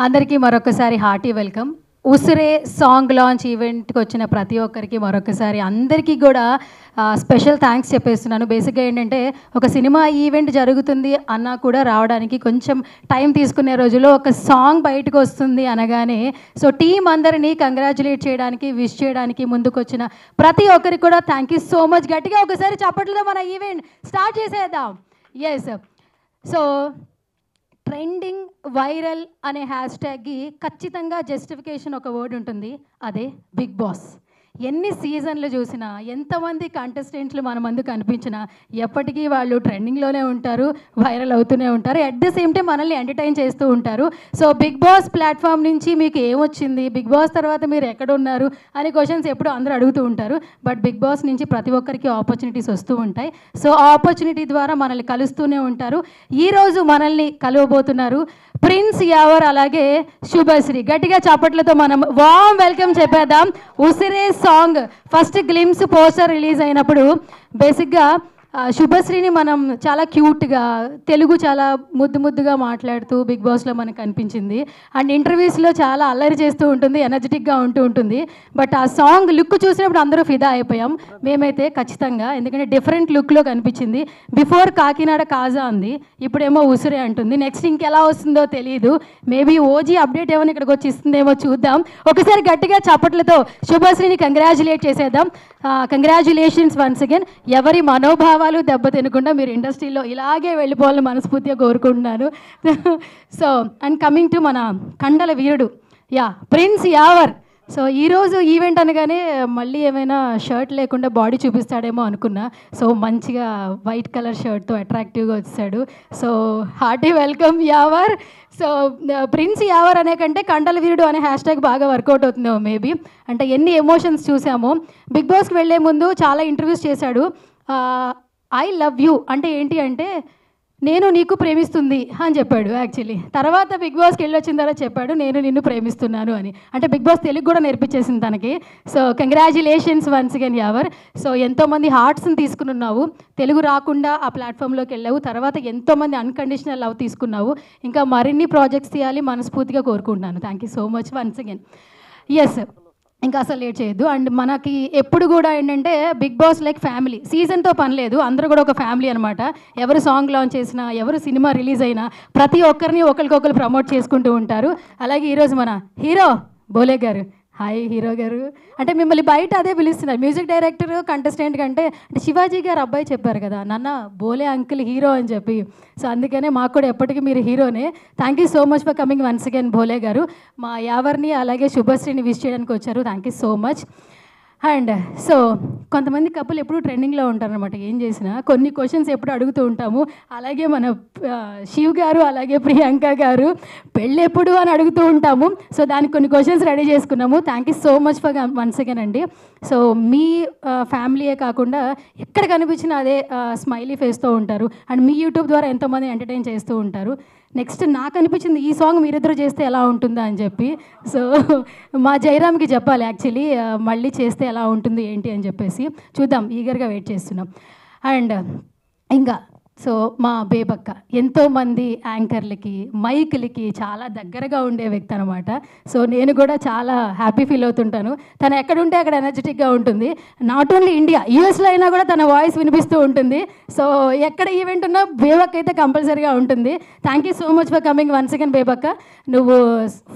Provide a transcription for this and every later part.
అందరికీ మరొకసారి hearty welcome. ఉసిరే song launch ఈవెంట్కి వచ్చిన ప్రతి ఒక్కరికి మరొకసారి అందరికీ కూడా స్పెషల్ థ్యాంక్స్ చెప్పేస్తున్నాను. బేసిక్గా ఏంటంటే ఒక సినిమా ఈవెంట్ జరుగుతుంది అన్నా కూడా రావడానికి కొంచెం టైం తీసుకునే రోజుల్లో ఒక సాంగ్ బయటకు వస్తుంది అనగానే సో టీం అందరినీ కంగ్రాచులేట్ చేయడానికి విష్ చేయడానికి ముందుకు వచ్చిన ప్రతి ఒక్కరికి కూడా థ్యాంక్ యూ సో మచ్. గట్టిగా ఒకసారి చప్పట్లతో మన ఈవెంట్ స్టార్ట్ చేసేద్దాం. ఎస్, సో ట్రెండింగ్ వైరల్ అనే హ్యాష్ ట్యాగ్కి ఖచ్చితంగా జస్టిఫికేషన్ ఒక వర్డ్ ఉంటుంది, అదే బిగ్ బాస్. ఎన్ని సీజన్లు చూసినా ఎంతమంది కంటెస్టెంట్లు మన ముందు కనిపించినా ఎప్పటికీ వాళ్ళు ట్రెండింగ్లోనే ఉంటారు, వైరల్ అవుతూనే ఉంటారు, అట్ ద సేమ్ టైం మనల్ని ఎంటర్టైన్ చేస్తూ ఉంటారు. సో బిగ్ బాస్ ప్లాట్ఫామ్ నుంచి మీకు ఏమొచ్చింది, బిగ్ బాస్ తర్వాత మీరు ఎక్కడున్నారు అనే క్వశ్చన్స్ ఎప్పుడు అందరూ అడుగుతూ ఉంటారు. బట్ బిగ్ బాస్ నుంచి ప్రతి ఒక్కరికి ఆపర్చునిటీస్ వస్తూ ఉంటాయి. సో ఆ ఆపర్చునిటీ ద్వారా మనల్ని కలుస్తూనే ఉంటారు. ఈరోజు మనల్ని కలవబోతున్నారు ప్రిన్స్ యావర్ అలాగే శుభశ్రీ. గట్టిగా చప్పట్లతో మనం వామ్ వెల్కమ్ చెప్పేద్దాం. Usire song first glimpse poster release అయినప్పుడు బేసిక్గా శుభశ్రీని మనం చాలా క్యూట్గా తెలుగు చాలా ముద్దుగా మాట్లాడుతూ బిగ్ బాస్లో మనకు కనిపించింది. అండ్ ఇంటర్వ్యూస్లో చాలా అల్లరి చేస్తూ ఉంటుంది, ఎనర్జెటిక్గా ఉంటుంది. బట్ ఆ సాంగ్ లుక్ చూసినప్పుడు అందరూ ఫిదా అయిపోయాం మేమైతే ఖచ్చితంగా, ఎందుకంటే డిఫరెంట్ లుక్లో కనిపించింది. బిఫోర్ కాకినాడ కాజా అంది, ఇప్పుడేమో ఉసిరే అంటుంది. నెక్స్ట్ ఇంకెలా వస్తుందో తెలియదు, మేబీ ఓజీ అప్డేట్ ఏమైనా ఇక్కడికి వచ్చి ఇస్తుందేమో చూద్దాం. ఒకసారి గట్టిగా చప్పట్లతో శుభశ్రీని కంగ్రాచులేట్ చేసేద్దాం. Congratulations once again. ఎవరి మనోభావాలు దెబ్బతినకుండా మీరు ఇండస్ట్రీలో ఇలాగే వెళ్ళిపోవాలని మనస్ఫూర్తిగా కోరుకుంటున్నాను. సో అండ్ కమింగ్ టు మన కండల వీరుడు ప్రిన్స్ యావర్. సో ఈరోజు ఈవెంట్ అనగానే మళ్ళీ ఏమైనా షర్ట్ లేకుండా బాడీ చూపిస్తాడేమో అనుకున్నా. సో మంచిగా వైట్ కలర్ షర్ట్తో అట్రాక్టివ్గా వచ్చాడు. So hearty welcome Yawar. So prince Yawar అనే కంటే కండల వీరుడు అనే హ్యాష్ ట్యాగ్ బాగా వర్కౌట్ అవుతుందేమో మేబీ. అంటే ఎన్ని ఎమోషన్స్ చూసామో. బిగ్ బాస్కి వెళ్ళే ముందు చాలా ఇంటర్వ్యూస్ చేశాడు. ఐ లవ్ యూ అంటే ఏంటి అంటే నేను నీకు ప్రేమిస్తుంది అని చెప్పాడు యాక్చువల్లీ. తర్వాత బిగ్ బాస్కి వెళ్ళొచ్చిన తర్వాత చెప్పాడు నేను నిన్ను ప్రేమిస్తున్నాను అని. అంటే బిగ్ బాస్ తెలుగు కూడా నేర్పించేసింది తనకి. So congratulations once again Yawar. So ఎంతోమంది హార్ట్స్ని తీసుకున్నావు, తెలుగు రాకుండా ఆ ప్లాట్ఫామ్లోకి వెళ్ళావు, తర్వాత ఎంతోమంది అన్కండిషనల్ లవ్ తీసుకున్నావు. ఇంకా మరిన్ని ప్రాజెక్ట్స్ తీయాలి మనస్ఫూర్తిగా కోరుకుంటున్నాను. Thank you so much once again. Yes, ఇంకా అసలు లేట్ చేయొద్దు. అండ్ మనకి ఎప్పుడు కూడా ఏంటంటే బిగ్ బాస్ లైక్ ఫ్యామిలీ, సీజన్తో పని లేదు, అందరూ కూడా ఒక ఫ్యామిలీ అనమాట. ఎవరు సాంగ్ లాంచ్ చేసినా, ఎవరు సినిమా రిలీజ్ అయినా ప్రతి ఒక్కరిని ఒకరికొకరు ప్రమోట్ చేసుకుంటూ ఉంటారు. అలాగే ఈరోజు మన హీరో బోలే గారు. హాయ్ హీరో గారు. అంటే మిమ్మల్ని బయట అదే పిలుస్తున్నారు, మ్యూజిక్ డైరెక్టర్ కంటెస్టెంట్ కంటే. అంటే శివాజీ గారు అబ్బాయి చెప్పారు కదా నాన్న బోలే అంకుల్ హీరో అని చెప్పి. సో అందుకనే మాకు కూడా ఎప్పటికీ మీరు హీరోనే. Thank you so much for coming once again Bole garu. మా యావర్ని అలాగే శుభశ్రీని విష్ చేయడానికి వచ్చారు. Thank you so much. And so కొంతమంది కపుల్ ఎప్పుడు ట్రెండింగ్లో ఉంటారనమాట, ఏం చేసినా కొన్ని క్వశ్చన్స్ ఎప్పుడు అడుగుతూ ఉంటాము. అలాగే మన శివ్ గారు అలాగే ప్రియాంక గారు పెళ్ళి ఎప్పుడు అని అడుగుతూ ఉంటాము. సో దానికి కొన్ని క్వశ్చన్స్ రెడీ చేసుకున్నాము. Thank you so much for once again అండి. సో మీ ఫ్యామిలీయే కాకుండా ఎక్కడ కనిపించినా అదే స్మైలీ ఫేస్తో ఉంటారు. అండ్ మీ యూట్యూబ్ ద్వారా ఎంతోమంది ఎంటర్టైన్ చేస్తూ ఉంటారు. నెక్స్ట్ నాకు అనిపించింది ఈ సాంగ్ మీరిద్దరు చేస్తే ఎలా ఉంటుందా అని చెప్పి. సో మా జయరామ్కి చెప్పాలి యాక్చువల్లీ మళ్ళీ చేస్తే ఎలా ఉంటుంది ఏంటి అని చెప్పేసి. చూద్దాం, ఈగర్గా వెయిట్ చేస్తున్నాం. అండ్ ఇంకా సో మా బేబక్క ఎంతోమంది యాంకర్లకి మైక్లకి చాలా దగ్గరగా ఉండే వ్యక్తి అనమాట. సో నేను కూడా చాలా హ్యాపీ ఫీల్ అవుతుంటాను. తను ఎక్కడుంటే అక్కడ ఎనర్జెటిక్గా ఉంటుంది. నాట్ ఓన్లీ ఇండియా, యూఎస్లో అయినా కూడా తన వాయిస్ వినిపిస్తూ ఉంటుంది. సో ఎక్కడ ఈవెంట్ ఉన్నా బేబక్క అయితే కంపల్సరీగా ఉంటుంది. Thank you so much for coming once again Bebakka. నువ్వు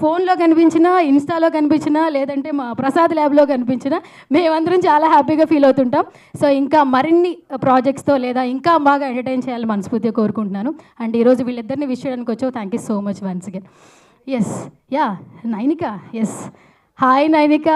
ఫోన్లో కనిపించినా, ఇన్స్టాలో కనిపించినా, లేదంటే మా ప్రసాద్ ల్యాబ్లో కనిపించినా మేమందరం చాలా హ్యాపీగా ఫీల్ అవుతుంటాం. సో ఇంకా మరిన్ని ప్రాజెక్ట్స్తో లేదా ఇంకా బాగా ఎంటర్టైన్ చేయాలి మనస్ఫూర్తిగా కోరుకుంటున్నాను. అండ్ ఈరోజు వీళ్ళిద్దరిని విష్ చేయడానికి వచ్చావు. Thank you so much once again. Yes Nainika. Yes hi Nainika.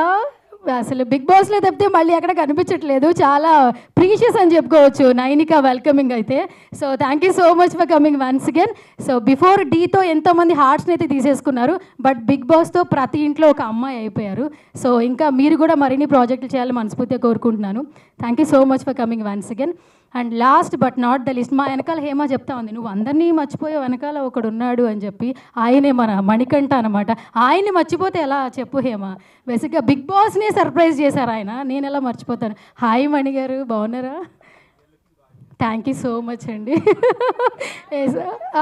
అసలు బిగ్ బాస్లో తప్పితే మళ్ళీ ఎక్కడ కనిపించట్లేదు, చాలా ప్రీషియస్ అని చెప్పుకోవచ్చు నైనిక వెల్కమింగ్ అయితే. So thank you so much for coming once again. So before డీతో ఎంతోమంది హార్ట్స్ని అయితే తీసేసుకున్నారు, బట్ బిగ్ బాస్తో ప్రతి ఇంట్లో ఒక అమ్మాయి అయిపోయారు. సో ఇంకా మీరు కూడా మరిన్ని ప్రాజెక్టులు చేయాలని మనస్ఫూర్తిగా కోరుకుంటున్నాను. Thank you so much for coming once again. And last but not the list, మా వెనకాల హేమ చెప్తా ఉంది నువ్వు అందరినీ మర్చిపోయే వెనకాల ఒకడు ఉన్నాడు అని చెప్పి. ఆయనే మన మణికంఠ అనమాట. ఆయన్ని మర్చిపోతే ఎలా చెప్పు హేమ. బేసిక్గా బిగ్ బాస్నే సర్ప్రైజ్ చేశారు ఆయన, నేను ఎలా మర్చిపోతాను. హాయ్ మణి గారు, బాగున్నారా? థ్యాంక్ యూ సో మచ్ అండి.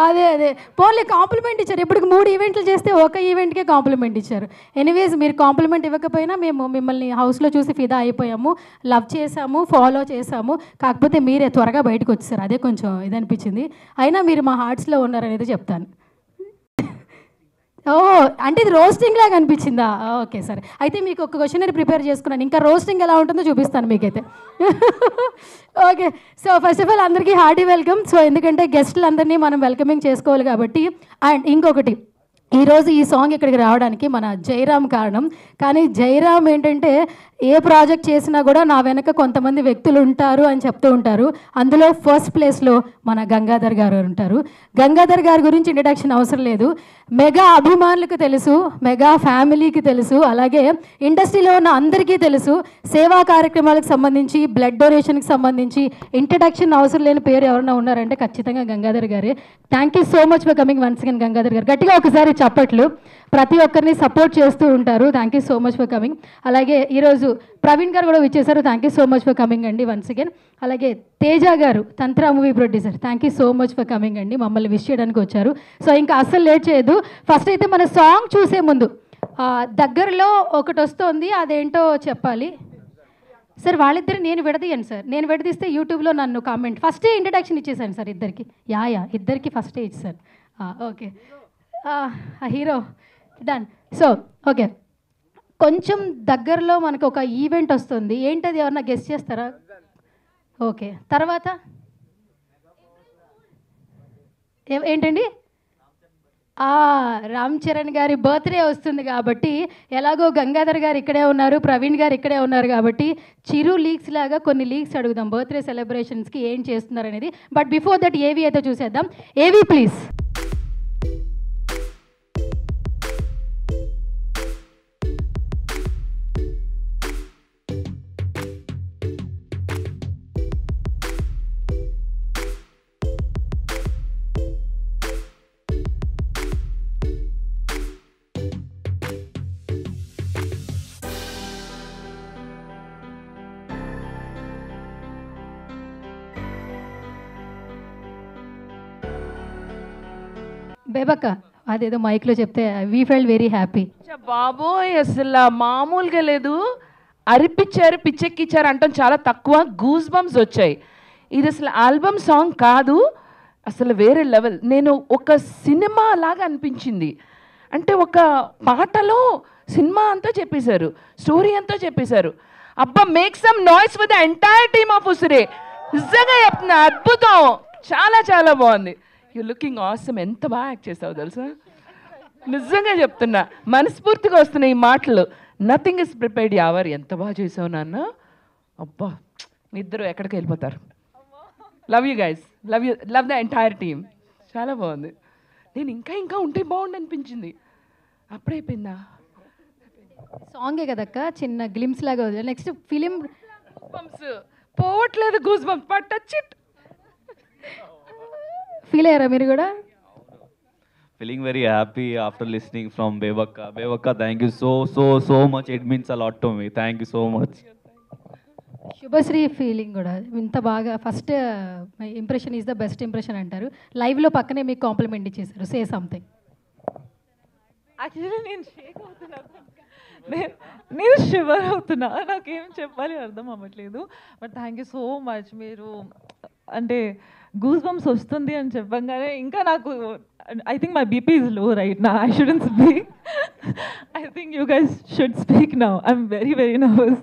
అదే అదే పోన్లే కాంప్లిమెంట్ ఇచ్చారు. ఇప్పటికి 3 ఈవెంట్లు చేస్తే ఒక ఈవెంట్కే కాంప్లిమెంట్ ఇచ్చారు. ఎనీవేస్ మీరు కాంప్లిమెంట్ ఇవ్వకపోయినా మేము మిమ్మల్ని హౌస్లో చూసి ఫిదా అయిపోయాము, లవ్ చేసాము, ఫాలో చేసాము. కాకపోతే మీరే త్వరగా బయటకు వచ్చేసారు, అదే కొంచెం ఇది అనిపించింది. అయినా మీరు మా హార్ట్స్లో ఉన్నారనేది చెప్తాను. ఓ అంటే ఇది రోస్టింగ్ లాగా అనిపించిందా? ఓకే సరే, అయితే మీకు ఒక క్వశ్చనరీ ప్రిపేర్ చేసుకున్నాను, ఇంకా రోస్టింగ్ ఎలా ఉంటుందో చూపిస్తాను మీకైతే. Okay, so first of all అందరికీ హార్టీ వెల్కమ్. సో ఎందుకంటే గెస్టులందరినీ మనం వెల్కమింగ్ చేసుకోవాలి కాబట్టి. అండ్ ఇంకొకటి, ఈరోజు ఈ సాంగ్ ఇక్కడికి రావడానికి మన జయరామ్ కారణం. కానీ జయరామ్ ఏంటంటే ఏ ప్రాజెక్ట్ చేసినా కూడా నా వెనక కొంతమంది వ్యక్తులు ఉంటారు అని చెప్తూ ఉంటారు. అందులో ఫస్ట్ ప్లేస్లో మన గంగాధర్ గారు ఉంటారు. గంగాధర్ గారి గురించి ఇంట్రడక్షన్ అవసరం లేదు, మెగా అభిమానులకు తెలుసు, మెగా ఫ్యామిలీకి తెలుసు, అలాగే ఇండస్ట్రీలో ఉన్న అందరికీ తెలుసు. సేవా కార్యక్రమాలకు సంబంధించి, బ్లడ్ డొనేషన్కి సంబంధించి ఇంట్రడక్షన్ అవసరం లేని పేరు ఎవరైనా ఉన్నారంటే ఖచ్చితంగా గంగాధర్ గారే. Thank you so much for coming once again Gangadhar గారు. గట్టిగా ఒకసారి చప్పట్లు. ప్రతి ఒక్కరిని సపోర్ట్ చేస్తూ ఉంటారు. Thank you so much for coming. అలాగే ఈరోజు ప్రవీణ్ గారు కూడా విచ్చేశారు. Thank you so much for coming అండి వన్స్ అగైన్. అలాగే తేజ గారు, తంత్ర movie producer, thank you so much for coming అండి, మమ్మల్ని విష్ చేయడానికి వచ్చారు. సో ఇంకా అస్సలు లేట్ చేయొద్దు. ఫస్ట్ అయితే మన సాంగ్ చూసే ముందు దగ్గరలో ఒకటి వస్తుంది, అదేంటో చెప్పాలి సార్. వాళ్ళిద్దరు నేను విడదీయను సార్, నేను విడదీస్తే యూట్యూబ్లో నన్ను కామెంట్. ఫస్టే ఇంట్రడక్షన్ ఇచ్చేసాను సార్ ఇద్దరికి. ఇద్దరికి ఫస్టే ఇచ్చేసాను. Okay, hero done. So okay, కొంచెం దగ్గరలో మనకు ఒక ఈవెంట్ వస్తుంది. ఏంటది, ఎవరన్నా గెస్ట్ చేస్తారా? ఓకే, తర్వాత ఏంటండి? రామ్ చరణ్ గారి బర్త్డే వస్తుంది కాబట్టి, ఎలాగో గంగాధర్ గారు ఇక్కడే ఉన్నారు, ప్రవీణ్ గారు ఇక్కడే ఉన్నారు కాబట్టి చిరు లీక్స్ లాగా కొన్ని లీక్స్ అడుగుదాం బర్త్డే సెలబ్రేషన్స్కి ఏం చేస్తున్నారు అనేది. బట్ బిఫోర్ దట్ ఏవి అయితే చూసేద్దాం. ఏవి ప్లీజ్. బేబక్క అదేదో మైక్లో చెప్తే వీ ఫెల్ట్ వెరీ హ్యాపీ. బాబోయ్, అసలు మామూలుగా లేదు. అరిపించారు, పిచ్చెక్కిచ్చారు అంటాం చాలా తక్కువ. గూస్ బంప్స్ వచ్చాయి. ఇది అసలు ఆల్బమ్ సాంగ్ కాదు, అసలు వేరే లెవెల్. నేను ఒక సినిమా లాగా అనిపించింది. అంటే ఒక పాటలో సినిమా అంతా చెప్పేశారు, స్టోరీ అంతా చెప్పేశారు. అబ్బా, make some noise with the entire team of Usire. నిజంగా చెప్తున్నా, అద్భుతం, చాలా చాలా బాగుంది. You looking awesome. ఎంత బాగా యాక్ట్ చేసావు తెలుసా, నిజంగా చెప్తున్నా, మనస్ఫూర్తిగా వస్తున్నాయి ఈ మాటలు. Nothing is prepared. యావర్ ఎంత బాగా చేసావు నాన్న. అబ్బా, మీ ఇద్దరు ఎక్కడికి వెళ్ళిపోతారు. Love you guys, love the entire team. చాలా బాగుంది. నేను ఇంకా ఉంటే బాగుండు అనిపించింది. అప్పుడైపోయిందా? సాంగే కదక్క, చిన్న గ్లిమ్స్ లాగా. నెక్స్ట్ ఫిలిం బంప్స్ పోవట్లేదు, goose bumps but touch it. Feel అయ్యారా మీరు కూడా? Feeling very happy after listening from Bebakka. Bebakka, thank you so much. It means a lot to me. Thank you so much. Subhashree feeling కూడా ఇంత బాగా. First impression is the best impression అంటారు. లైవ్లో పక్కనే మీకు కాంప్లిమెంట్ ఇచ్చేసారు. Say something. యాక్చువల్లీ నేను షేక్ అవుతున్నాను, నేను షివర్ అవుతున్నా, నాకేం చెప్పాలి అర్థం అవ్వట్లేదు. But thank you so much. మీరు అంటే గూస్ బంప్స్ వస్తుంది అని చెప్పగానే ఇంకా నాకు I think my BP is low right నా. I shouldn't speak. I think you guys should speak now. I'm very nervous.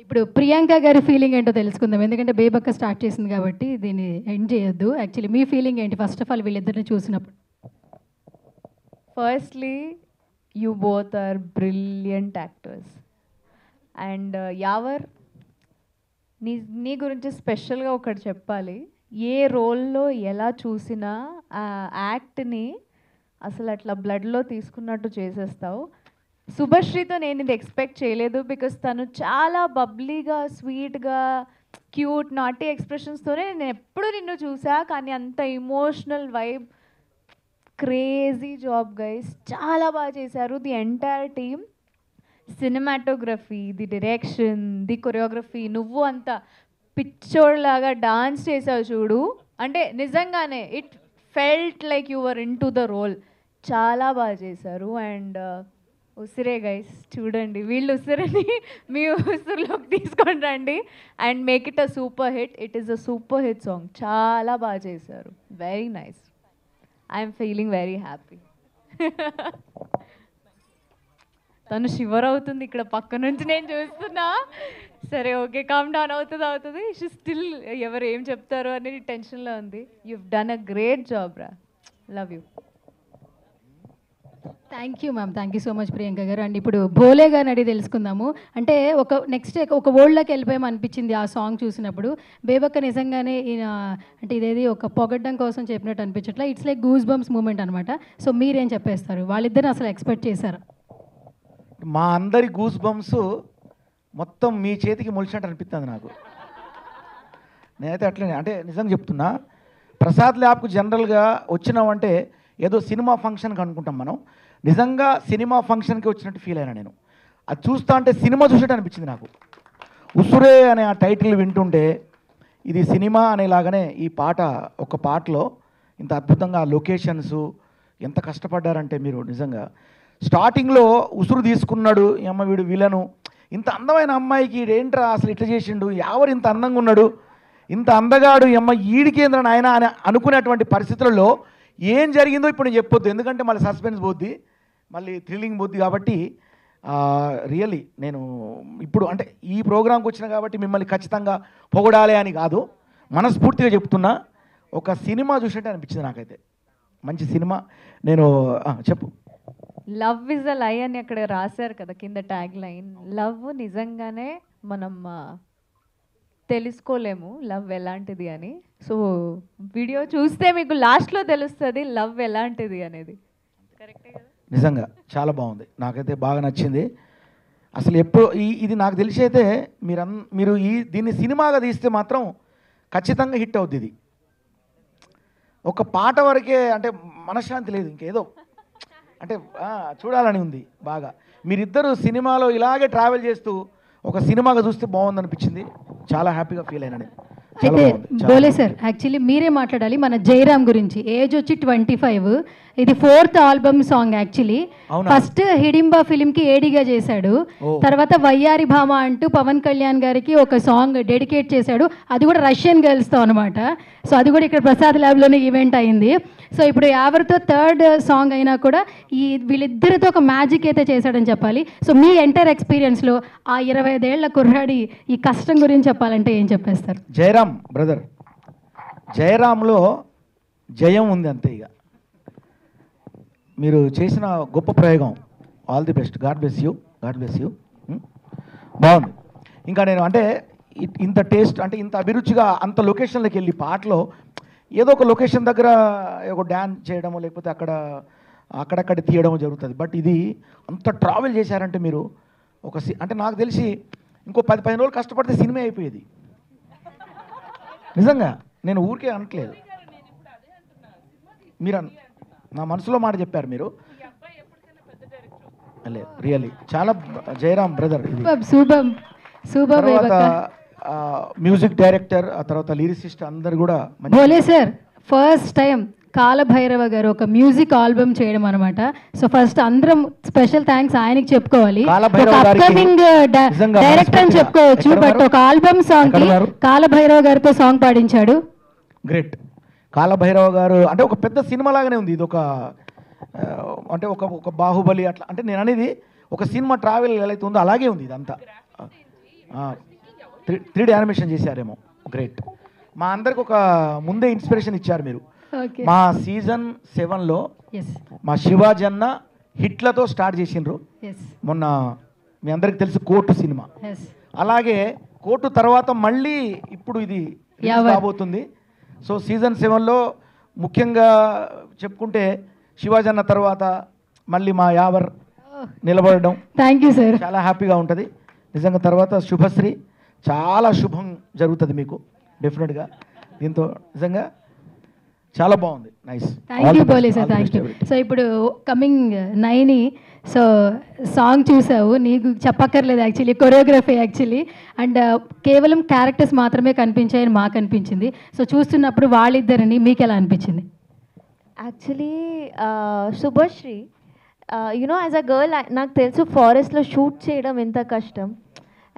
ఇప్పుడు ప్రియాంక గారి ఫీలింగ్ ఏంటో తెలుసుకుందాం, ఎందుకంటే బేబక్క స్టార్ట్ చేసింది కాబట్టి దీన్ని ఎండ్ చేయొద్దు. యాక్చువల్లీ మీ ఫీలింగ్ ఏంటి ఫస్ట్ ఆఫ్ ఆల్ వీళ్ళిద్దరిని చూసినప్పుడు? Firstly, you both are brilliant actors. And Yawar నీ గురించి స్పెషల్గా ఒకటి చెప్పాలి. ఏ రోల్లో ఎలా చూసినా ఆ యాక్ట్ని అసలు అట్లా బ్లడ్లో తీసుకున్నట్టు చేసేస్తావు. శుభశ్రీతో నేను ఇది ఎక్స్పెక్ట్ చేయలేదు, బికాస్ తను చాలా బబ్లీగా, స్వీట్గా, క్యూట్, నాటీ ఎక్స్ప్రెషన్స్తోనే నేను ఎప్పుడు నిన్ను చూసా. కానీ అంత emotional vibe, crazy job guys, చాలా బాగా చేశారు the entire team. Cinematography, the direction, the choreography, నువ్వు అంత పిచ్చోడ్లాగా డాన్స్ చేసావు చూడు, అంటే నిజంగానే it felt like your in to the role. చాలా బాగా చేశారు. అండ్ ఉసిరే గైస్, చూడండి వీళ్ళు ఉసిరిని మీ ఉసిరిలోకి తీసుకొని రండి and make it a super hit. It is a super hit song. చాలా బాగా చేశారు. Very nice. I'm feeling very happy. తను షివర్ అవుతుంది ఇక్కడ పక్క నుంచి నేను చూస్తున్నా. సరే ఓకే, కామ్ డౌన్. అవుతుంది. షీ స్టిల్ ఎవరు ఏం చెప్తారో అనేది టెన్షన్లో ఉంది. You done a great job రా. Love you. Thank you ma'am, thank you so much Priyanka garu. And ఇప్పుడు భోలే గారిని అడిగి తెలుసుకుందాము. అంటే నెక్స్ట్ ఒక వరల్డ్లోకి వెళ్ళిపోయాం అనిపించింది ఆ సాంగ్ చూసినప్పుడు. బేబక్క నిజంగానే అంటే ఇదేది ఒక పొగడ్డం కోసం చెప్పినట్టు అనిపించట్లా. It's like goose bumps moment అనమాట. సో మీరేం చెప్పేస్తారు? వాళ్ళిద్దరిని అసలు ఎక్స్పెక్ట్ చేశారు? మా అందరి గూస్ బంప్స్ మొత్తం మీ చేతికి మొలిచినట్టు అనిపిస్తుంది నాకు. నేనైతే అట్లనే, అంటే నిజంగా చెప్తున్నా, ప్రసాద్ ల్యాబ్కు జనరల్గా వచ్చినామంటే ఏదో సినిమా ఫంక్షన్కి అనుకుంటాం మనం. నిజంగా సినిమా ఫంక్షన్కి వచ్చినట్టు ఫీల్ అయినా నేను. అది చూస్తా అంటే సినిమా చూసినట్టు అనిపించింది నాకు. ఉసురే అనే ఆ టైటిల్ వింటుంటే ఇది సినిమా అనేలాగానే ఈ పాట, ఒక పాటలో ఇంత అద్భుతంగా లొకేషన్స్ ఎంత కష్టపడ్డారంటే మీరు నిజంగా. స్టార్టింగ్లో ఉసురు తీసుకున్నాడు అమ్మ వీడు విలను, ఇంత అందమైన అమ్మాయికి ఏంట్రా అసలు ఇట్లా చేసిండు, ఎవరు ఇంత అందంగా ఉన్నాడు, ఇంత అందగాడు అమ్మ ఈడికేంద్ర ఆయన అని అనుకునేటువంటి పరిస్థితులలో ఏం జరిగిందో ఇప్పుడు నేను చెప్పొద్దు, ఎందుకంటే మళ్ళీ సస్పెన్స్ పోద్ది, మళ్ళీ థ్రిల్లింగ్ పోద్ది. కాబట్టి రియల్లీ నేను ఇప్పుడు అంటే ఈ ప్రోగ్రాంకి వచ్చిన కాబట్టి మిమ్మల్ని ఖచ్చితంగా పొగడాలి అని కాదు, మనస్ఫూర్తిగా చెప్తున్నా. ఒక సినిమా చూసినట్టే అనిపించింది నాకైతే. మంచి సినిమా. నేను చెప్పు. లవ్ ఇస్ అ లై అని అక్కడ రాశారు కదా కింద ట్యాగ్ లైన్. లవ్ నిజంగానే మనం తెలుసుకోలేము లవ్ ఎలాంటిది అని. సో వీడియో చూస్తే మీకు లాస్ట్లో తెలుస్తుంది లవ్ ఎలాంటిది అనేది. కరెక్టే కదా? నిజంగా చాలా బాగుంది, నాకైతే బాగా నచ్చింది. అసలు ఎప్పుడు ఇది నాకు తెలిసి అయితే మీరు దీన్ని సినిమాగా తీస్తే మాత్రం ఖచ్చితంగా హిట్ అవుద్ది. ఇది ఒక పాట వరకే అంటే మనశ్శాంతి లేదు, ఇంకేదో అంటే చూడాలని ఉంది బాగా. మీరిద్దరూ సినిమాలో ఇలాగే ట్రావెల్ చేస్తూ ఒక సినిమాగా చూస్తే బాగుందనిపించింది. చాలా హ్యాపీగా ఫీల్ అయినా. అయితే బోలే సార్, యాక్చువల్లీ మీరే మాట్లాడాలి మన జయరామ్ గురించి. ఏజ్ వచ్చి 25. ఇది 4th album song actually. First Hidimbha ఫిలింకి ఏడీగా చేశాడు. తర్వాత వయ్యారి భామ అంటూ పవన్ కళ్యాణ్ గారికి ఒక సాంగ్ డెడికేట్ చేశాడు, అది కూడా రష్యన్ గర్ల్స్తో అనమాట. సో అది కూడా ఇక్కడ ప్రసాద్ ల్యాబ్లోనే ఈవెంట్ అయింది. సో ఇప్పుడు ఎవరితో 3rd సాంగ్ అయినా కూడా వీళ్ళిద్దరితో ఒక మ్యాజిక్ అయితే చేశాడని చెప్పాలి. సో మీ ఎంటైర్ ఎక్స్పీరియన్స్లో ఆ 25 ఏళ్ల కుర్రాడి ఈ కష్టం గురించి చెప్పాలంటే ఏం చెప్పేస్తారు? జయరామ్ బ్రదర్, జయరామ్లో జయం ఉంది అంతే. ఇక మీరు చేసిన గొప్ప ప్రయోగం, all the best. God bless you, God bless you. బాగుంది. ఇంకా నేను అంటే ఇంత టేస్ట్ అంటే ఇంత అభిరుచిగా అంత లొకేషన్లోకి వెళ్ళి పాటలో ఏదో ఒక లొకేషన్ దగ్గర ఒక డ్యాన్స్ చేయడమో లేకపోతే అక్కడక్కడ తీయడమో జరుగుతుంది. బట్ ఇది అంత ట్రావెల్ చేశారంటే మీరు అంటే నాకు తెలిసి ఇంకో 10-15 రోజులు కష్టపడితే సినిమా అయిపోయేది. నిజంగా నేను ఊరికే అనట్లేదు, మీరు నా మనసులో మాట చెప్పారు మీరు. లేదు రియల్లీ చాలా జయరామ్ బ్రదర్. తర్వాత మ్యూజిక్ డైరెక్టర్, ఆ తర్వాత లిరిసిస్ట్ అందరు కూడా. బోలే సార్ ఫస్ట్ టైం కాలభైరవ గారు ఒక మ్యూజిక్ ఆల్బమ్ చేయడం అనమాట. సో ఫస్ట్ అందరం స్పెషల్ థ్యాంక్స్ ఆయనకి చెప్పుకోవాలి. అప్కమింగ్ డైరెక్టర్ అని చెప్పుకోవచ్చు, బట్ ఒక ఆల్బమ్ సాంగ్ కి కాలభైరవ గారితో సాంగ్ పాడించాడు. గ్రేట్. కాలభైరవ గారు అంటే ఒక పెద్ద సినిమా లాగానే ఉంది ఇది. ఒక అంటే ఒక బాహుబలి అట్లా, అంటే నేను అనేది ఒక సినిమా ట్రావెల్ ఎలా అయితే ఉందో అలాగే ఉంది ఇదంతా. 3D animation చేశారేమో. గ్రేట్. మా అందరికి ఒక ముందే ఇన్స్పిరేషన్ ఇచ్చారు మీరు. మా సీజన్ 7లో మా శివాజీ అన్న హిట్లతో స్టార్ట్ చేసిండ్రు. మొన్న మీ అందరికి తెలుసు కోర్టు సినిమా. అలాగే కోర్టు తర్వాత మళ్ళీ ఇప్పుడు ఇది రాబోతుంది. సో సీజన్ 7లో ముఖ్యంగా చెప్పుకుంటే శివాజీ అన్న తర్వాత మళ్ళీ మా యావర్ నిలబడడం థ్యాంక్ యూ సార్, చాలా హ్యాపీగా ఉంటుంది నిజంగా. తర్వాత శుభశ్రీ, చాలా శుభం జరుగుతుంది మీకు డెఫినెట్గా దీంతో. నిజంగా చాలా బాగుంది. Nice. Thank you Bole sir, thank you. So ఇప్పుడు కమింగ్ 9 సో సాంగ్ చూసావు, నీకు చెప్పక్కర్లేదు యాక్చువల్లీ, కొరియోగ్రఫీ యాక్చువల్లీ. అండ్ కేవలం క్యారెక్టర్స్ మాత్రమే కనిపించాయని మాకు అనిపించింది. సో చూస్తున్నప్పుడు వాళ్ళిద్దరిని మీకు ఎలా అనిపించింది? Actually Subhashree, you know as a girl నాకు తెలుసు ఫారెస్ట్లో షూట్ చేయడం ఎంత కష్టం.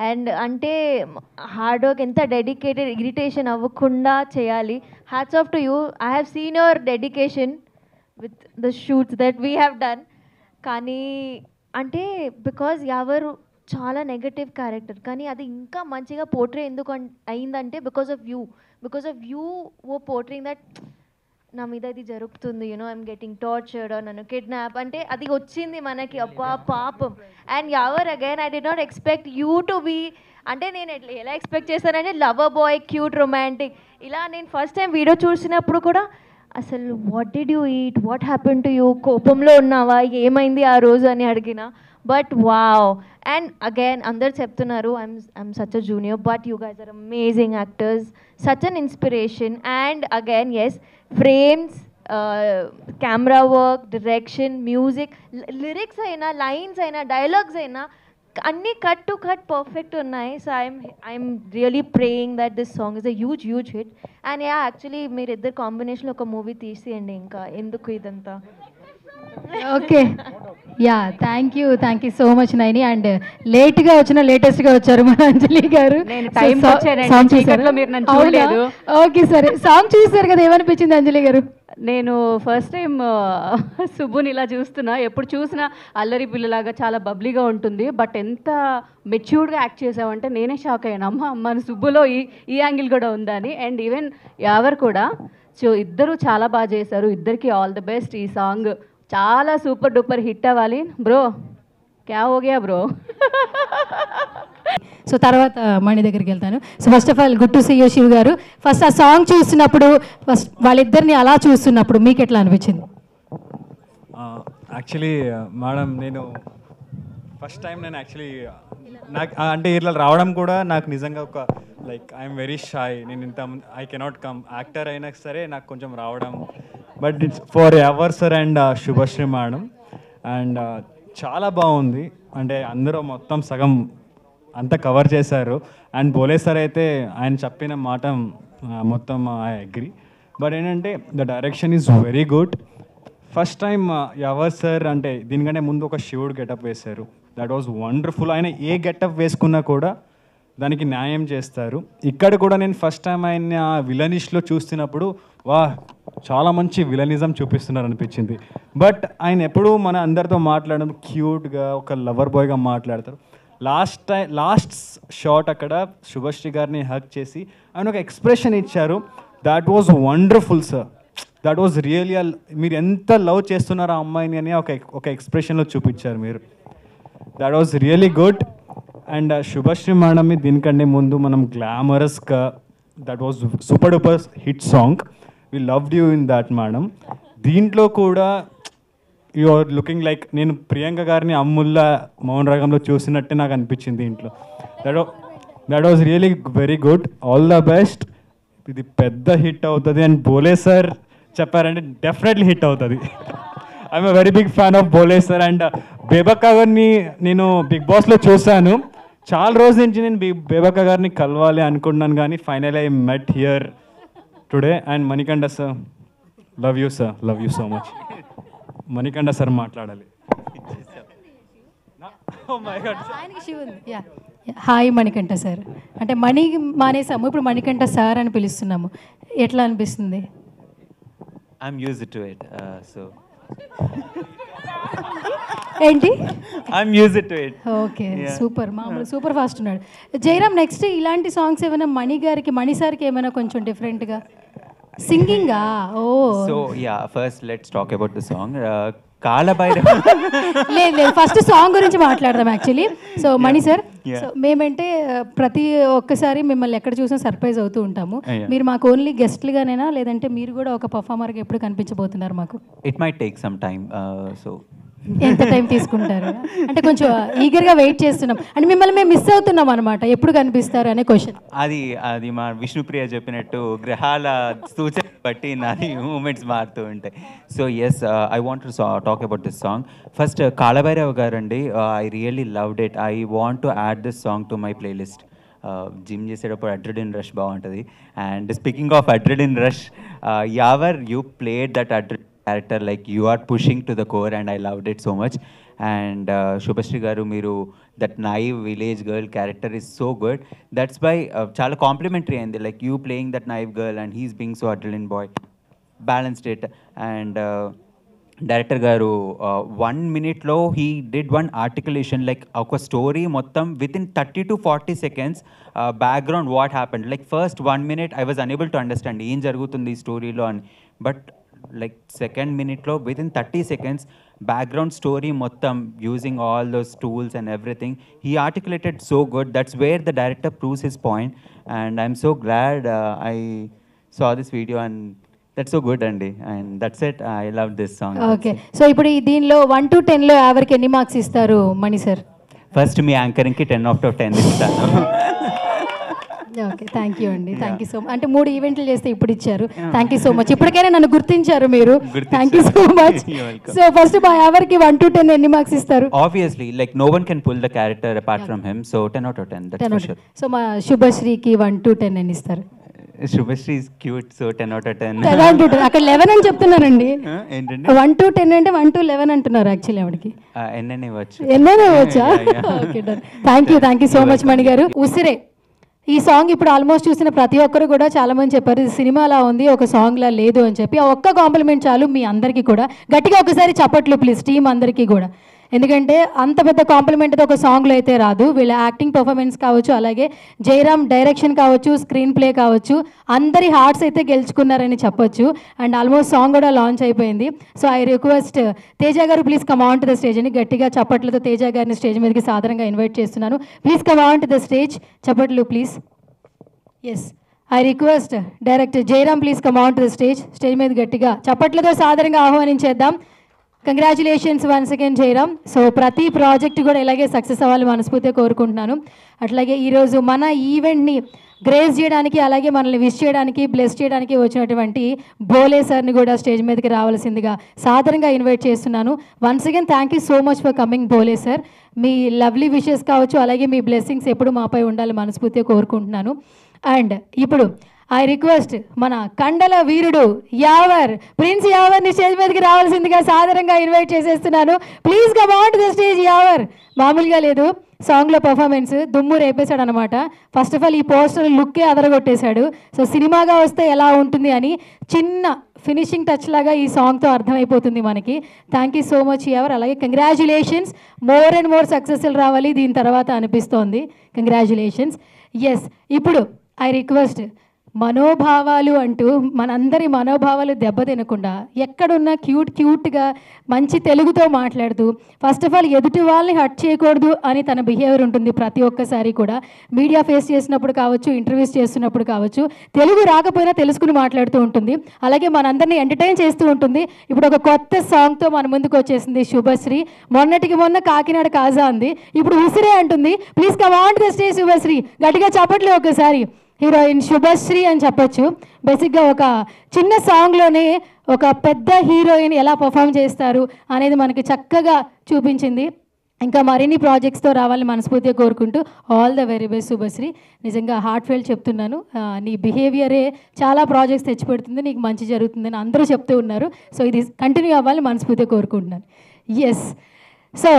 అండ్ అంటే హార్డ్ వర్క్, ఎంత డెడికేటెడ్, ఇరిటేషన్ అవ్వకుండా చేయాలి. Hats off to you. I have seen your dedication with the shoots that we have done. కానీ అంటే బికాజ్ ఎవరు చాలా నెగటివ్ క్యారెక్టర్, కానీ అది ఇంకా మంచిగా పోర్ట్రే ఎందుకు అయిందంటే because of you oh portraying that నా మీద ఇది జరుగుతుంది, యూనో ఐఎమ్ గెటింగ్ టార్చర్డ్, నన్ను కిడ్నాప్ అంటే అది వచ్చింది మనకి, అబ్బా పాపం. And ever again I did not expect you to be, అంటే నేను ఎలా ఎక్స్పెక్ట్ చేశానంటే లవర్ బాయ్, క్యూట్, రొమాంటిక్. ఇలా నేను ఫస్ట్ టైం వీడియో చూసినప్పుడు కూడా అసలు what did you eat, what happen to you, కోపంలో ఉన్నావా, ఏమైంది ఆ రోజు అని అడిగిన. But wow. అండ్ అగైన్ అందరు చెప్తున్నారు I'm such a junior, but you guys are amazing actors, such an inspiration. And again yes, frames, camera work, direction, music, lyrics అయినా, లైన్స్ అయినా, డైలాగ్స్ అయినా అన్నీ కట్ టు కట్ పర్ఫెక్ట్ ఉన్నాయి. So I'm really praying that this song is a huge hit. And yeah, actually మీరిద్దరు కాంబినేషన్లో ఒక movie తీసేయండి, ఇంకా ఎందుకు ఇదంతా. Okay, yeah, thank you so much Naini. And లేట్గా వచ్చిన లేటెస్ట్గా వచ్చారు మన అంజలి గారు. నేను టైం వచ్చానండి, చీకట్లో మీరు నన్ను చూడలేదు. ఓకే సరే, సాంగ్ చూసారు కదా, ఏమనిపించింది అంజలి గారు? నేను ఫస్ట్ టైం సుబ్బుని ఇలా చూస్తున్నా. ఎప్పుడు చూసినా అల్లరి పిల్లలాగా చాలా బబ్లీగా ఉంటుంది, బట్ ఎంత మెచ్యూర్డ్గా యాక్ట్ చేసావంటే నేనే షాక్ అయ్యాను. మన సుబ్బులో ఈ యాంగిల్ కూడా ఉందని. అండ్ ఈవెన్ ఎవరు కూడా, సో ఇద్దరు చాలా బాగా చేశారు. ఇద్దరికి ఆల్ ది బెస్ట్. ఈ సాంగ్ చాలా సూపర్ డూపర్ హిట్ అవ్వాలి. బ్రో క్యా హో గయా బ్రో. సో తర్వాత మణి దగ్గరికి వెళ్తాను. So first of all good to see you Shiv గారు. ఫస్ట్ ఆ సాంగ్ చూస్తున్నప్పుడు, ఫస్ట్ వాళ్ళిద్దరిని అలా చూస్తున్నప్పుడు మీకు ఎట్లా అనిపించింది? యాక్చువల్లీ మేడం, నేను ఫస్ట్ టైం నేను యాక్చువల్లీ నాకు అంటే ఇట్లా రావడం కూడా నాకు నిజంగా ఒక లైక్ ఐఎమ్ వెరీ షై. నేను ఇంత ఐ కెనాట్ కమ్, యాక్టర్ అయినా సరే నాకు కొంచెం రావడం. But it's for ever sir and Subhashree madam. And చాలా బాగుంది. అంటే అందరూ మొత్తం సగం అంతా కవర్ చేశారు. అండ్ బోలే సార్ అయితే ఆయన చెప్పిన మాట మొత్తం ఐ అగ్రీ. బట్ ఏంటంటే the direction is very good. First time ever sir అంటే దీనికంటే ముందు ఒక శివుడు గెటప్ వేశారు. That was wonderful. ఆయన ఏ గెటప్ వేసుకున్నా కూడా దానికి న్యాయం చేస్తారు. ఇక్కడ కూడా నేను ఫస్ట్ టైం ఆయన విలనిష్లో చూస్తున్నప్పుడు వా చాలా మంచి విలనిజం చూపిస్తున్నారు అనిపించింది. బట్ ఆయన ఎప్పుడూ మన అందరితో మాట్లాడడం క్యూట్గా ఒక లవర్ బాయ్గా మాట్లాడతారు. లాస్ట్ షాట్ అక్కడ శుభశ్రీ గారిని హక్ చేసి ఆయన ఒక ఎక్స్ప్రెషన్ ఇచ్చారు. That was wonderful sir. That was really, మీరు ఎంత లవ్ చేస్తున్నారో ఆ అమ్మాయిని అని ఒక ఎక్స్ప్రెషన్లో చూపించారు మీరు. That was really good. And Subhashree madam దీనికంటే ముందు మనం గ్లామరస్గా, that was super duper hit song. We loved you in that madam. దీంట్లో కూడా యు ఆర్ లుకింగ్ లైక్, నేను ప్రియాంక గారిని అమ్ముల్లా మౌన్ రాగంలో చూసినట్టే నాకు అనిపించింది దీంట్లో. That was really very good. All the best. ఇది పెద్ద హిట్ అవుతుంది. అండ్ బోలే సార్ చెప్పారంటే డెఫినెట్లీ హిట్ అవుతుంది. I'm a very big fan of Bhole sir. And Bebakka గారిని నేను బిగ్ బాస్లో చూశాను. చాలా రోజుల నుంచి నేను బేబక్క గారిని కలవాలి అనుకున్నాను, కానీ final I met here today. And Manikanta sir, love you sir, love you so much. Manikanta sir మాట్లాడాలి. Hi Manikanta sir. అంటే మణి మానేసాము, ఇప్పుడు మణికంఠ సార్ అని పిలుస్తున్నాము. ఎట్లా అనిపిస్తుంది? I'm used to it, so ఏంటి? I'm used to it. Okay, super. మామూలు సూపర్ ఫాస్ట్ ఉన్నాడు. జయరామ్, నెక్స్ట్ ఇలాంటి సాంగ్స్ ఏమైనా మణి సార్కి ఏమైనా కొంచెం డిఫరెంట్గా సింగింగా? ఓ, So yeah, first let's talk about the song. Kala Bhairav. లేదు, ఫస్ట్ సాంగ్ గురించి మాట్లాడదాం యాక్చువల్లీ. సో మణి సార్, సో మేమంటే ప్రతి ఒక్కసారి మిమ్మల్ని ఎక్కడ చూసినా సర్ప్రైజ్ అవుతూ ఉంటాము. మీరు మాకు ఓన్లీ గెస్ట్లుగానేనా, లేదంటే మీరు కూడా ఒక పర్ఫార్మర్గా ఎప్పుడు కనిపించబోతున్నారు మాకు? It might take some time. So ఎంత టైం తీసుకుంటారు అంటే కొంచెం ఈగర్గా వెయిట్ చేస్తున్నాం అంటే మిమ్మల్ని మేము మిస్ అవుతున్నాం అనమాట ఎప్పుడు కనిపిస్తారు అనే క్వశ్చన్. అది అది మా విష్ణుప్రియ చెప్పినట్టు గ్రహాల సూచన బట్టి నాది మూమెంట్స్ మారుతూ ఉంటాయి. So yes, I want to talk about this song. First Kalabhairav garu అండి, I really loved it. I want to add this song to my playlist. Gym చేసేటప్పుడు అడ్రిడిన్ రష్ బాగుంటుంది. And speaking of adrenaline rush, Yawar you played that adrenaline character, like you are pushing to the core, and I loved it so much. And Shubhashri garu, మీరు that naive village girl character is so good. That's why చాలా complimentary అయింది, like you playing that naive girl and he's being so adrenaline boy, balanced it. And director గారు 1 minute-లో he did one articulation, like ఒక story మొత్తం within 30 to 40 seconds background what happened. Like first 1 minute I was unable to understand ఏం జరుగుతుంది ఈ స్టోరీలో అని, but like second minute-లో within 30 seconds background story మొత్తం using all those tools and everything he articulated so good. That's where the director proves his point, and I'm so glad I saw this video, and that's so good అండి. And that's it, I love this song. Okay, so ఇప్పుడు దీనిలో 1 to 10లో ఎవరికి ఎన్ని marks ఇస్తారు Mani sir? First మీ యాంకరింగ్కి 10 out of 10 ఇస్తాను. ఓకే, థ్యాంక్ యూ అండి, థ్యాంక్ యూ సో మచ్. అంటే 3 ఈవెంట్లు చేస్తే ఇప్పుడు ఇచ్చారు, థ్యాంక్ యూ సో మచ్. ఇప్పటికైనా నన్ను గుర్తించారు మీరు, thank you so much. So first మా ఎవరికి 1 to 10 ఎన్ని మార్క్స్ ఇస్తారు? Obviously, like no one can pull the character apart from him, so 10 out of 10, that's for sure. So మా శుభశ్రీకి 1 to 10 ఎన్ని ఇస్తారు? Shubhashri is cute, so 10 out of 10. 10 to 10 అక్కడ 11 అని చెప్తున్నారండి. ఏంటండి 1 to 10 అంటే 1 to 11 అంటున్నారు యాక్చువల్లీ ఆవిడకి. ఎన్నైనా ఇవ్వచ్చు. ఎన్నైనా వచ్చా? Okay, done. Thank you so much Mani garu. Usire ఈ సాంగ్ ఇప్పుడు ఆల్మోస్ట్ చూసిన ప్రతి ఒక్కరు కూడా చాలా మంది చెప్పారు ఇది సినిమాలా ఉంది, ఒక సాంగ్లా లేదు అని చెప్పి. ఆ ఒక్క కాంప్లిమెంట్ చాలు మీ అందరికీ కూడా. గట్టిగా ఒకసారి చప్పట్లు ప్లీజ్ టీం అందరికీ కూడా, ఎందుకంటే అంత పెద్ద కాంప్లిమెంట్ ఒక సాంగ్లో అయితే రాదు. వీళ్ళ యాక్టింగ్ పర్ఫార్మెన్స్ కావచ్చు, అలాగే జయరామ్ డైరెక్షన్ కావచ్చు, స్క్రీన్ ప్లే కావచ్చు, అందరి హార్ట్స్ అయితే గెలుచుకున్నారని చెప్పొచ్చు. అండ్ ఆల్మోస్ట్ సాంగ్ కూడా లాంచ్ అయిపోయింది. సో ఐ రిక్వెస్ట్ తేజ గారు please come on to the stage అని గట్టిగా చప్పట్లతో తేజ గారిని స్టేజ్ మీదకి సాధారణంగా ఇన్వైట్ చేస్తున్నాను. Please come on to the stage, చప్పట్లు please. Yes, I request director Jayaram please come on to the stage. Stage మీద గట్టిగా చప్పట్లతో సాధారణంగా ఆహ్వానించేద్దాం. Congratulations once again Jayaram. So ప్రతి ప్రాజెక్ట్ కూడా ఇలాగే సక్సెస్ అవ్వాలని మనస్ఫూర్తిగా కోరుకుంటున్నాను. అట్లాగే ఈరోజు మన ఈవెంట్ని గ్రేస్ చేయడానికి, అలాగే మనల్ని విష్ చేయడానికి, బ్లెస్ చేయడానికి వచ్చినటువంటి బోలే సార్ని కూడా స్టేజ్ మీదకి రావాల్సిందిగా సాధారణంగా ఇన్వైట్ చేస్తున్నాను. Once again thank you so much for coming Bole sir. మీ లవ్లీ విషెస్ కావచ్చు, అలాగే మీ బ్లెస్సింగ్స్ ఎప్పుడు మాపై ఉండాలని మనస్ఫూర్తిగా కోరుకుంటున్నాను. అండ్ ఇప్పుడు ఐ రిక్వెస్ట్ మన కండల వీరుడు యావర్ ప్రిన్స్ యావర్ని స్టేజ్ మీదకి రావాల్సిందిగా సాధారణంగా ఇన్వైట్ చేసేస్తున్నాను. Please come on to the stage. Yawar మామూలుగా లేదు, సాంగ్లో పర్ఫార్మెన్స్ దుమ్ము రేపేశాడు అనమాట. ఫస్ట్ ఆఫ్ ఆల్ ఈ పోస్టర్ లుక్కే అదరగొట్టేశాడు. సో సినిమాగా వస్తే ఎలా ఉంటుంది అని చిన్న ఫినిషింగ్ టచ్ లాగా ఈ సాంగ్తో అర్థమైపోతుంది మనకి. Thank you so much Yawar. అలాగే congratulations, more and more successful రావాలి దీని తర్వాత అనిపిస్తోంది. కంగ్రాచులేషన్స్. ఎస్, ఇప్పుడు ఐ రిక్వెస్ట్ మనోభావాలు అంటూ మనందరి మనోభావాలు దెబ్బతినకుండా ఎక్కడున్నా క్యూట్గా మంచి తెలుగుతో మాట్లాడుతూ, ఫస్ట్ ఆఫ్ ఆల్ ఎదుటి వాళ్ళని హర్ట్ చేయకూడదు అని తన బిహేవియర్ ఉంటుంది ప్రతి ఒక్కసారి కూడా. మీడియా ఫేస్ చేసినప్పుడు కావచ్చు, ఇంటర్వ్యూస్ చేస్తున్నప్పుడు కావచ్చు, తెలుగు రాకపోయినా తెలుసుకుని మాట్లాడుతూ ఉంటుంది. అలాగే మనందరినీ ఎంటర్టైన్ చేస్తూ ఉంటుంది. ఇప్పుడు ఒక కొత్త సాంగ్తో మన ముందుకు వచ్చేసింది శుభశ్రీ. మొన్నటికి మొన్న కాకినాడ కాజా అంది, ఇప్పుడు ఉసిరే అంటుంది. Please come on to the stage Subhashree. గట్టిగా చప్పట్లు ఒకసారి. హీరోయిన్ శుభశ్రీ అని చెప్పొచ్చు. బేసిక్గా ఒక చిన్న సాంగ్లోనే ఒక పెద్ద హీరోయిన్ ఎలా పర్ఫామ్ చేస్తారు అనేది మనకి చక్కగా చూపించింది. ఇంకా మరిన్ని ప్రాజెక్ట్స్తో రావాలని మనస్ఫూర్తిగా కోరుకుంటూ all the very best Subhashree. నిజంగా హార్ట్ ఫెయిల్ చెప్తున్నాను, నీ బిహేవియరే చాలా ప్రాజెక్ట్స్ తెచ్చిపెడుతుంది, నీకు మంచి జరుగుతుందని అందరూ చెప్తూ ఉన్నారు. సో ఇది కంటిన్యూ అవ్వాలని మనస్ఫూర్తిగా కోరుకుంటున్నాను. ఎస్, సో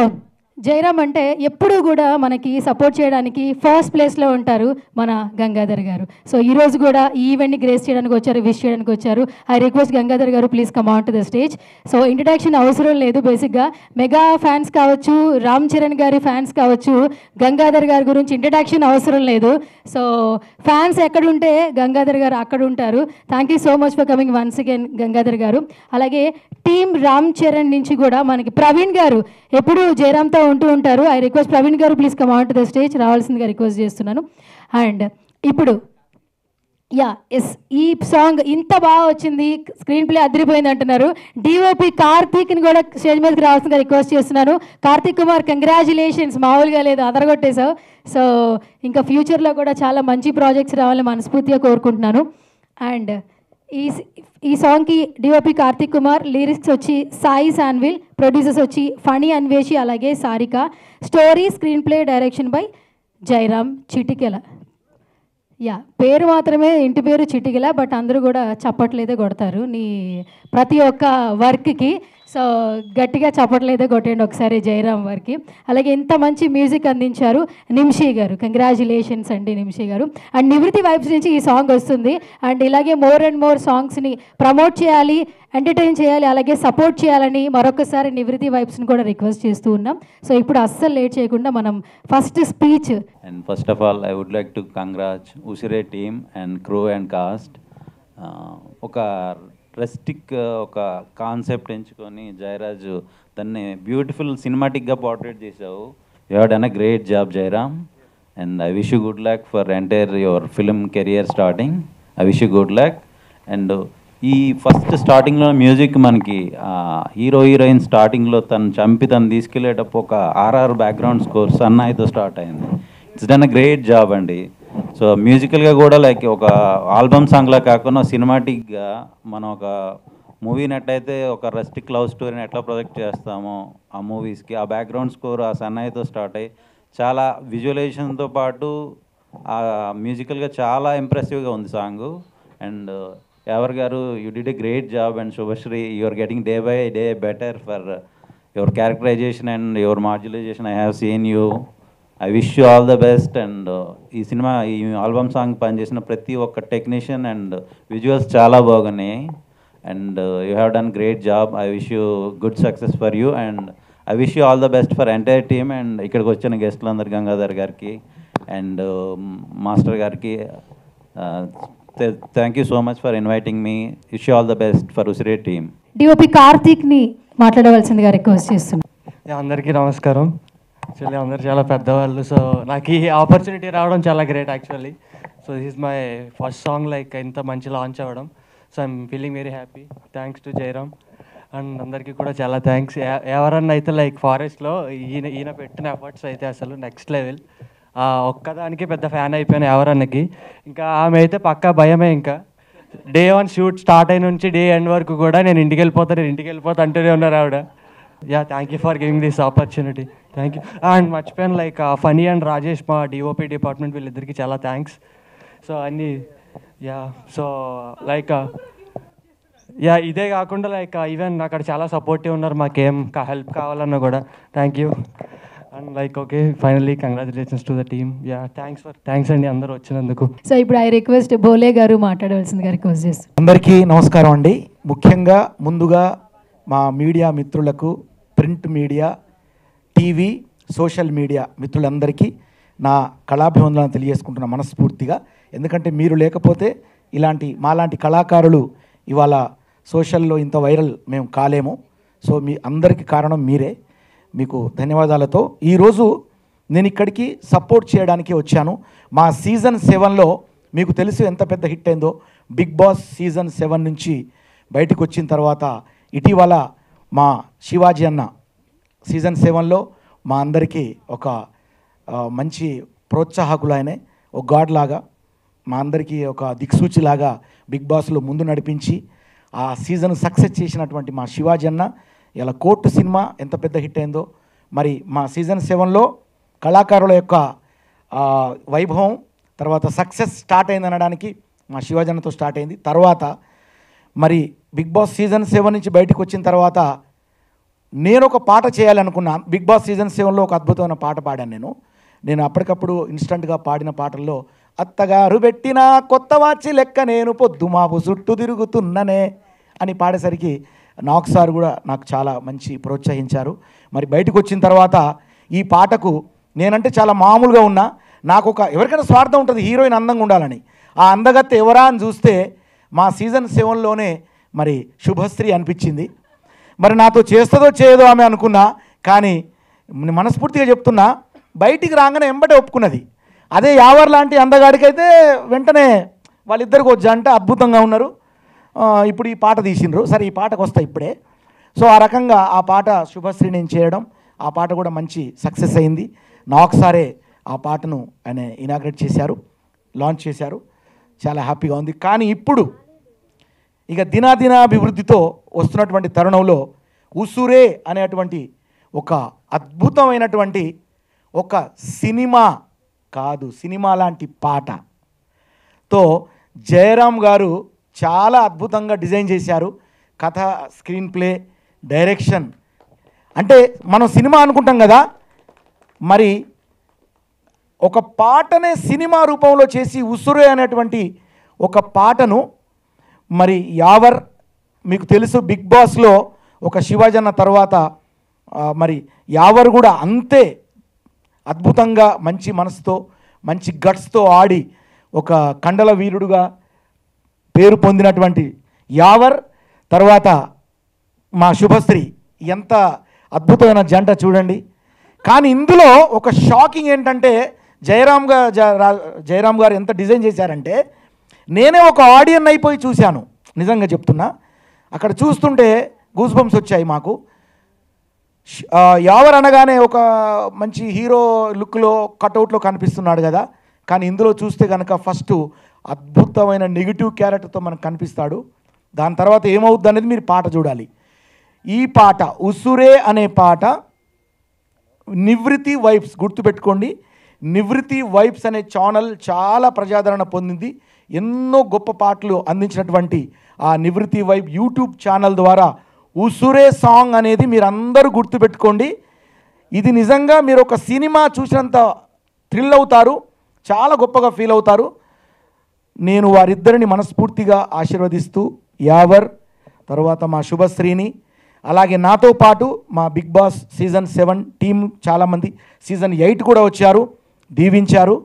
జయరామ్ అంటే ఎప్పుడూ కూడా మనకి సపోర్ట్ చేయడానికి ఫస్ట్ ప్లేస్లో ఉంటారు మన గంగాధర్ గారు. సో ఈరోజు కూడా ఈ ఈవెంట్ని గ్రేస్ చేయడానికి వచ్చారు, విష్ చేయడానికి వచ్చారు. ఐ రిక్వెస్ట్ గంగాధర్ గారు please come on to the stage. So introduction అవసరం లేదు, బేసిక్గా మెగా ఫ్యాన్స్ కావచ్చు, రామ్ చరణ్ గారి ఫ్యాన్స్ కావచ్చు, గంగాధర్ గారి గురించి ఇంట్రడక్షన్ అవసరం లేదు. సో ఫ్యాన్స్ ఎక్కడుంటే గంగాధర్ గారు అక్కడ ఉంటారు. Thank you so much for coming once again Gangadhar గారు. అలాగే టీమ్ రామ్ చరణ్ నుంచి కూడా మనకి ప్రవీణ్ గారు ఎప్పుడు జయరామ్తో ఉంటూ ఉంటారు. ఐ రిక్వెస్ట్ ప్రవీణ్ గారు please come on to the stage రావాల్సిందిగా రిక్వెస్ట్ చేస్తున్నాను. అండ్ ఇప్పుడు యా ఎస్, ఈ సాంగ్ ఇంత బాగా వచ్చింది, స్క్రీన్ ప్లే అదిరిపోయింది అంటున్నారు. డిఓపి కార్తీక్ని కూడా స్టేజ్ మీదకి రావాల్సిందిగా రిక్వెస్ట్ చేస్తున్నాను. కార్తీక్ కుమార్, కంగ్రాచులేషన్స్, మామూలుగా లేదు, అదరగొట్టేశావు. సో ఇంకా ఫ్యూచర్లో కూడా చాలా మంచి ప్రాజెక్ట్స్ రావాలని మనస్ఫూర్తిగా కోరుకుంటున్నాను. అండ్ ఈ సాంగ్కి డిఓపి కార్తీక్ కుమార్, లిరిక్స్ వచ్చి సాయి సాన్విల్, ప్రొడ్యూసర్స్ వచ్చి ఫణి అన్వేషి అలాగే Sarika, story screenplay direction by Jairam Chitikela. Yeah, పేరు మాత్రమే, ఇంటి పేరు చిటికెల, బట్ అందరూ కూడా చప్పట్లేదే కొడతారు నీ ప్రతి ఒక్క వర్క్కి. సో గట్టిగా చప్పట్లేదే కొట్టండి ఒకసారి జైరామ్ వర్క్కి. అలాగే ఇంత మంచి మ్యూజిక్ అందించారు నిమ్షి గారు, కంగ్రాచులేషన్స్ అండి నిమ్షి గారు. అండ్ నివృత్తి వైబ్స్ నుంచి ఈ సాంగ్ వస్తుంది. అండ్ ఇలాగే మోర్ అండ్ మోర్ సాంగ్స్ని ప్రమోట్ చేయాలి, ఎంటర్టైన్ చేయాలి, అలాగే సపోర్ట్ చేయాలని మరొకసారి నివృత్తి వైబ్స్ని కూడా రిక్వెస్ట్ చేస్తూ ఉన్నాం. సో ఇప్పుడు అస్సలు లేట్ చేయకుండా మనం first speech. And first of all, I would like to congratulate Usire team and crew and cast. ఒక రెస్టిక్ ఒక కాన్సెప్ట్ ఎంచుకొని జయరాజు దాన్ని బ్యూటిఫుల్ సినిమాటిక్గా పోర్ట్రేట్ చేసావు. You have done a great job Jayaram, and I wish you good luck for entire your film career starting. I wish you good luck. And ఈ first స్టార్టింగ్లో music మనకి hero heroine స్టార్టింగ్లో తను చంపి తను తీసుకెళ్ళేటప్పుడు ఒక ఆర్ఆర్ బ్యాక్గ్రౌండ్ స్కోర్ సన్నాయితో స్టార్ట్ అయింది. It's done a great job అండి. సో మ్యూజికల్గా కూడా లైక్ ఒక ఆల్బమ్ సాంగ్లా కాకుండా సినిమాటిక్గా మనం ఒక మూవీ నట్టయితే ఒక రెస్టిక్ లవ్ స్టోరీని ఎట్లా ప్రొజెక్ట్ చేస్తామో ఆ మూవీస్కి ఆ బ్యాక్గ్రౌండ్ స్కోర్ ఆ సన్నాయితో స్టార్ట్ అయ్యి చాలా విజువలైజేషన్తో పాటు ఆ మ్యూజికల్గా చాలా ఇంప్రెసివ్గా ఉంది సాంగు. అండ్ ఎవర్ గారు, you did a great job. And Shubhashree, you are getting day by day better for your characterisation and your modularisation. I have seen you. I wish you all the best. And ఈ cinema ఈ album song పనిచేసిన ప్రతి ఒక్క technician and visuals చాలా బాగున్నాయి. And you have done great job. I wish you good success for you. And I wish you all the best for entire team. And ఇక్కడికి వచ్చిన గెస్టులందరూ గంగాధర్ గారికి అండ్ మాస్టర్ గారికి thank you so much for inviting me. Wish you all the best for Usire team. DOP కార్తీక్ని మాట్లాడవలసిందిగా request చేస్తున్నాను. అందరికీ నమస్కారం. యాక్చువల్లీ అందరు చాలా పెద్దవాళ్ళు. సో నాకు ఈ ఆపర్చునిటీ రావడం చాలా great actually. So this is my first song like ఇంత మంచి లాంచ్ అవ్వడం. So I'm feeling very happy. Thanks to Jairam and అందరికీ కూడా చాలా థ్యాంక్స్. ఎవరన్నా అయితే లైక్ ఫారెస్ట్లో ఈయన పెట్టిన ఎఫర్ట్స్ అయితే అసలు నెక్స్ట్ లెవెల్. ఒక్కదానికి పెద్ద ఫ్యాన్ అయిపోయాను ఎవరన్నకి. ఇంకా ఆమె అయితే పక్కా భయమే. ఇంకా డే 1 షూట్ స్టార్ట్ అయిన నుంచి డే ఎండ్ వరకు కూడా నేను ఇంటికి వెళ్ళిపోతా అంటూనే ఉన్నారు ఆవిడ. Yeah, thank you for giving this opportunity. Thank you. And మర్చిపోయాను లైక్ ఫనీ అండ్ రాజేష్ మా డిఓపి డిపార్ట్మెంట్ వీళ్ళిద్దరికి చాలా థ్యాంక్స్. సో అన్నీ యా. సో లైక్ యా, ఇదే కాకుండా లైక్ ఈవెన్ అక్కడ చాలా సపోర్టివ్ ఉన్నారు. మాకేం హెల్ప్ కావాలన్నా కూడా thank you. And like okay, finally congratulations to the team. Yeah, thanks అండి అందరూ వచ్చినందుకు. సో ఇప్పుడు ఐ రిక్వెస్ట్ బోలే గారు మాట్లాడవలసిందిగా రిక్వెస్ట్ చేస్తాను. అందరికీ నమస్కారం అండి. ముఖ్యంగా ముందుగా మా మీడియా మిత్రులకు, print media, TV, social media మిత్రులందరికీ నా కళాభివందనలు తెలియజేసుకుంటున్నా మనస్ఫూర్తిగా. ఎందుకంటే మీరు లేకపోతే మాలాంటి కళాకారులు ఇవాళ సోషల్లో ఇంత వైరల్ మేము కాలేము. సో మీ అందరికీ కారణం మీరే. మీకు ధన్యవాదాలతో ఈరోజు నేను ఇక్కడికి సపోర్ట్ చేయడానికి వచ్చాను. మా సీజన్ 7లో మీకు తెలుసు ఎంత పెద్ద హిట్ అయిందో. బిగ్ బాస్ సీజన్ 7 నుంచి బయటకు వచ్చిన తర్వాత ఇటీవల మా శివాజీ అన్న సీజన్ 7లో మా అందరికీ ఒక మంచి ప్రోత్సాహకులు, ఆయనే ఒక గాడ్ లాగా మా అందరికీ ఒక దిక్సూచిలాగా బిగ్ బాస్లో ముందు నడిపించి ఆ సీజన్ సక్సెస్ చేసినటువంటి మా శివాజీ అన్న ఇలా కోర్టు సినిమా ఎంత పెద్ద హిట్ అయిందో. మరి మా సీజన్ 7లో కళాకారుల యొక్క వైభవం తర్వాత సక్సెస్ స్టార్ట్ అయింది అనడానికి మా శివాజీ అన్నతో స్టార్ట్ అయింది. తర్వాత మరి బిగ్ బాస్ సీజన్ 7 నుంచి బయటకు వచ్చిన తర్వాత నేను ఒక పాట చేయాలనుకున్నా. బిగ్ బాస్ సీజన్ 7లో ఒక అద్భుతమైన పాట పాడాను నేను అప్పటికప్పుడు ఇన్స్టంట్గా పాడిన పాటల్లో అత్తగారు పెట్టిన కొత్త వాచి లెక్క నేను పొద్దుమాపు చుట్టూ తిరుగుతున్ననే అని పాడేసరికి నాగ్ సార్ కూడా నాకు చాలా మంచి ప్రోత్సహించారు. మరి బయటకు వచ్చిన తర్వాత ఈ పాటకు నేనంటే చాలా మామూలుగా ఉన్నా. నాకు ఎవరికైనా స్వార్థం ఉంటుంది హీరోయిన్ అందంగా ఉండాలని. ఆ అందగత్తె ఎవరా అని చూస్తే మా సీజన్ 7లోనే మరి శుభశ్రీ అనిపించింది. మరి నాతో చేస్తుందో చేయదో ఆమె అనుకున్నా. కానీ మనస్ఫూర్తిగా చెప్తున్నా, బయటికి రాగానే ఎంబటే ఒప్పుకున్నది. అదే యావర్ లాంటి అందగాడికైతే వెంటనే వాళ్ళిద్దరికి ఒక జంట అద్భుతంగా ఉన్నారు. ఇప్పుడు ఈ పాట తీసిండ్రు. సరే ఈ పాటకు వస్తా ఇప్పుడే. సో ఆ రకంగా ఆ పాట శుభశ్రీ నేను చేయడం, ఆ పాట కూడా మంచి సక్సెస్ అయింది. నా ఒకసారే ఆ పాటను ఆయన ఇనాగ్రేట్ చేశారు, లాంచ్ చేశారు. చాలా హ్యాపీగా ఉంది. కానీ ఇప్పుడు ఇక దినాభివృద్ధితో వస్తున్నటువంటి తరుణంలో ఉసురే అనేటువంటి ఒక అద్భుతమైనటువంటి ఒక సినిమా కాదు, సినిమా లాంటి పాటతో జయరామ్ గారు చాలా అద్భుతంగా డిజైన్ చేశారు. కథ, స్క్రీన్ ప్లే, డైరెక్షన్. అంటే మనం సినిమా అనుకుంటాం కదా, మరి ఒక పాటనే సినిమా రూపంలో చేసి ఉసురే అనేటువంటి ఒక పాటను మరి యావర్, మీకు తెలుసు బిగ్ బాస్లో ఒక శివాజన్న తర్వాత మరి యావర్ కూడా అంతే అద్భుతంగా మంచి మనసుతో మంచి గట్స్తో ఆడి ఒక కండల వీరుడుగా పేరు పొందినటువంటి యావర్ తర్వాత మా శుభశ్రీ ఎంత అద్భుతమైన జంట చూడండి. కానీ ఇందులో ఒక షాకింగ్ ఏంటంటే జయరామ్ గారు ఎంత డిజైన్ చేశారంటే, నేనే ఒక ఆడియన్ అయిపోయి చూశాను. నిజంగా చెప్తున్నా, అక్కడ చూస్తుంటే గూస్ బంప్స్ వచ్చాయి మాకు. యావర్ అనగానే ఒక మంచి హీరో లుక్లో కటౌట్లో కనిపిస్తున్నాడు కదా, కానీ ఇందులో చూస్తే కనుక ఫస్ట్ అద్భుతమైన నెగిటివ్ క్యారెక్టర్తో మనకు కనిపిస్తాడు. దాని తర్వాత ఏమవుద్ది అనేది మీరు పాట చూడాలి. ఈ పాట ఉసురే అనే పాట నివృత్తి వైబ్స్, గుర్తుపెట్టుకోండి. నివృత్తి వైబ్స్ అనే ఛానల్ చాలా ప్రజాదరణ పొందింది. ఎన్నో గొప్ప పాటలు అందించినటువంటి ఆ నివృత్తి వైబ్ యూట్యూబ్ ఛానల్ ద్వారా ఉసురే సాంగ్ అనేది మీరు అందరూ గుర్తుపెట్టుకోండి. ఇది నిజంగా మీరు ఒక సినిమా చూసినంత థ్రిల్ అవుతారు, చాలా గొప్పగా ఫీల్ అవుతారు. నేను వారిద్దరిని మనస్ఫూర్తిగా ఆశీర్వదిస్తూ యావర్ తర్వాత మా శుభశ్రీని, అలాగే నాతో పాటు మా బిగ్ బాస్ సీజన్ 7 టీం చాలామంది సీజన్ 8 కూడా వచ్చారు, దీవించారు.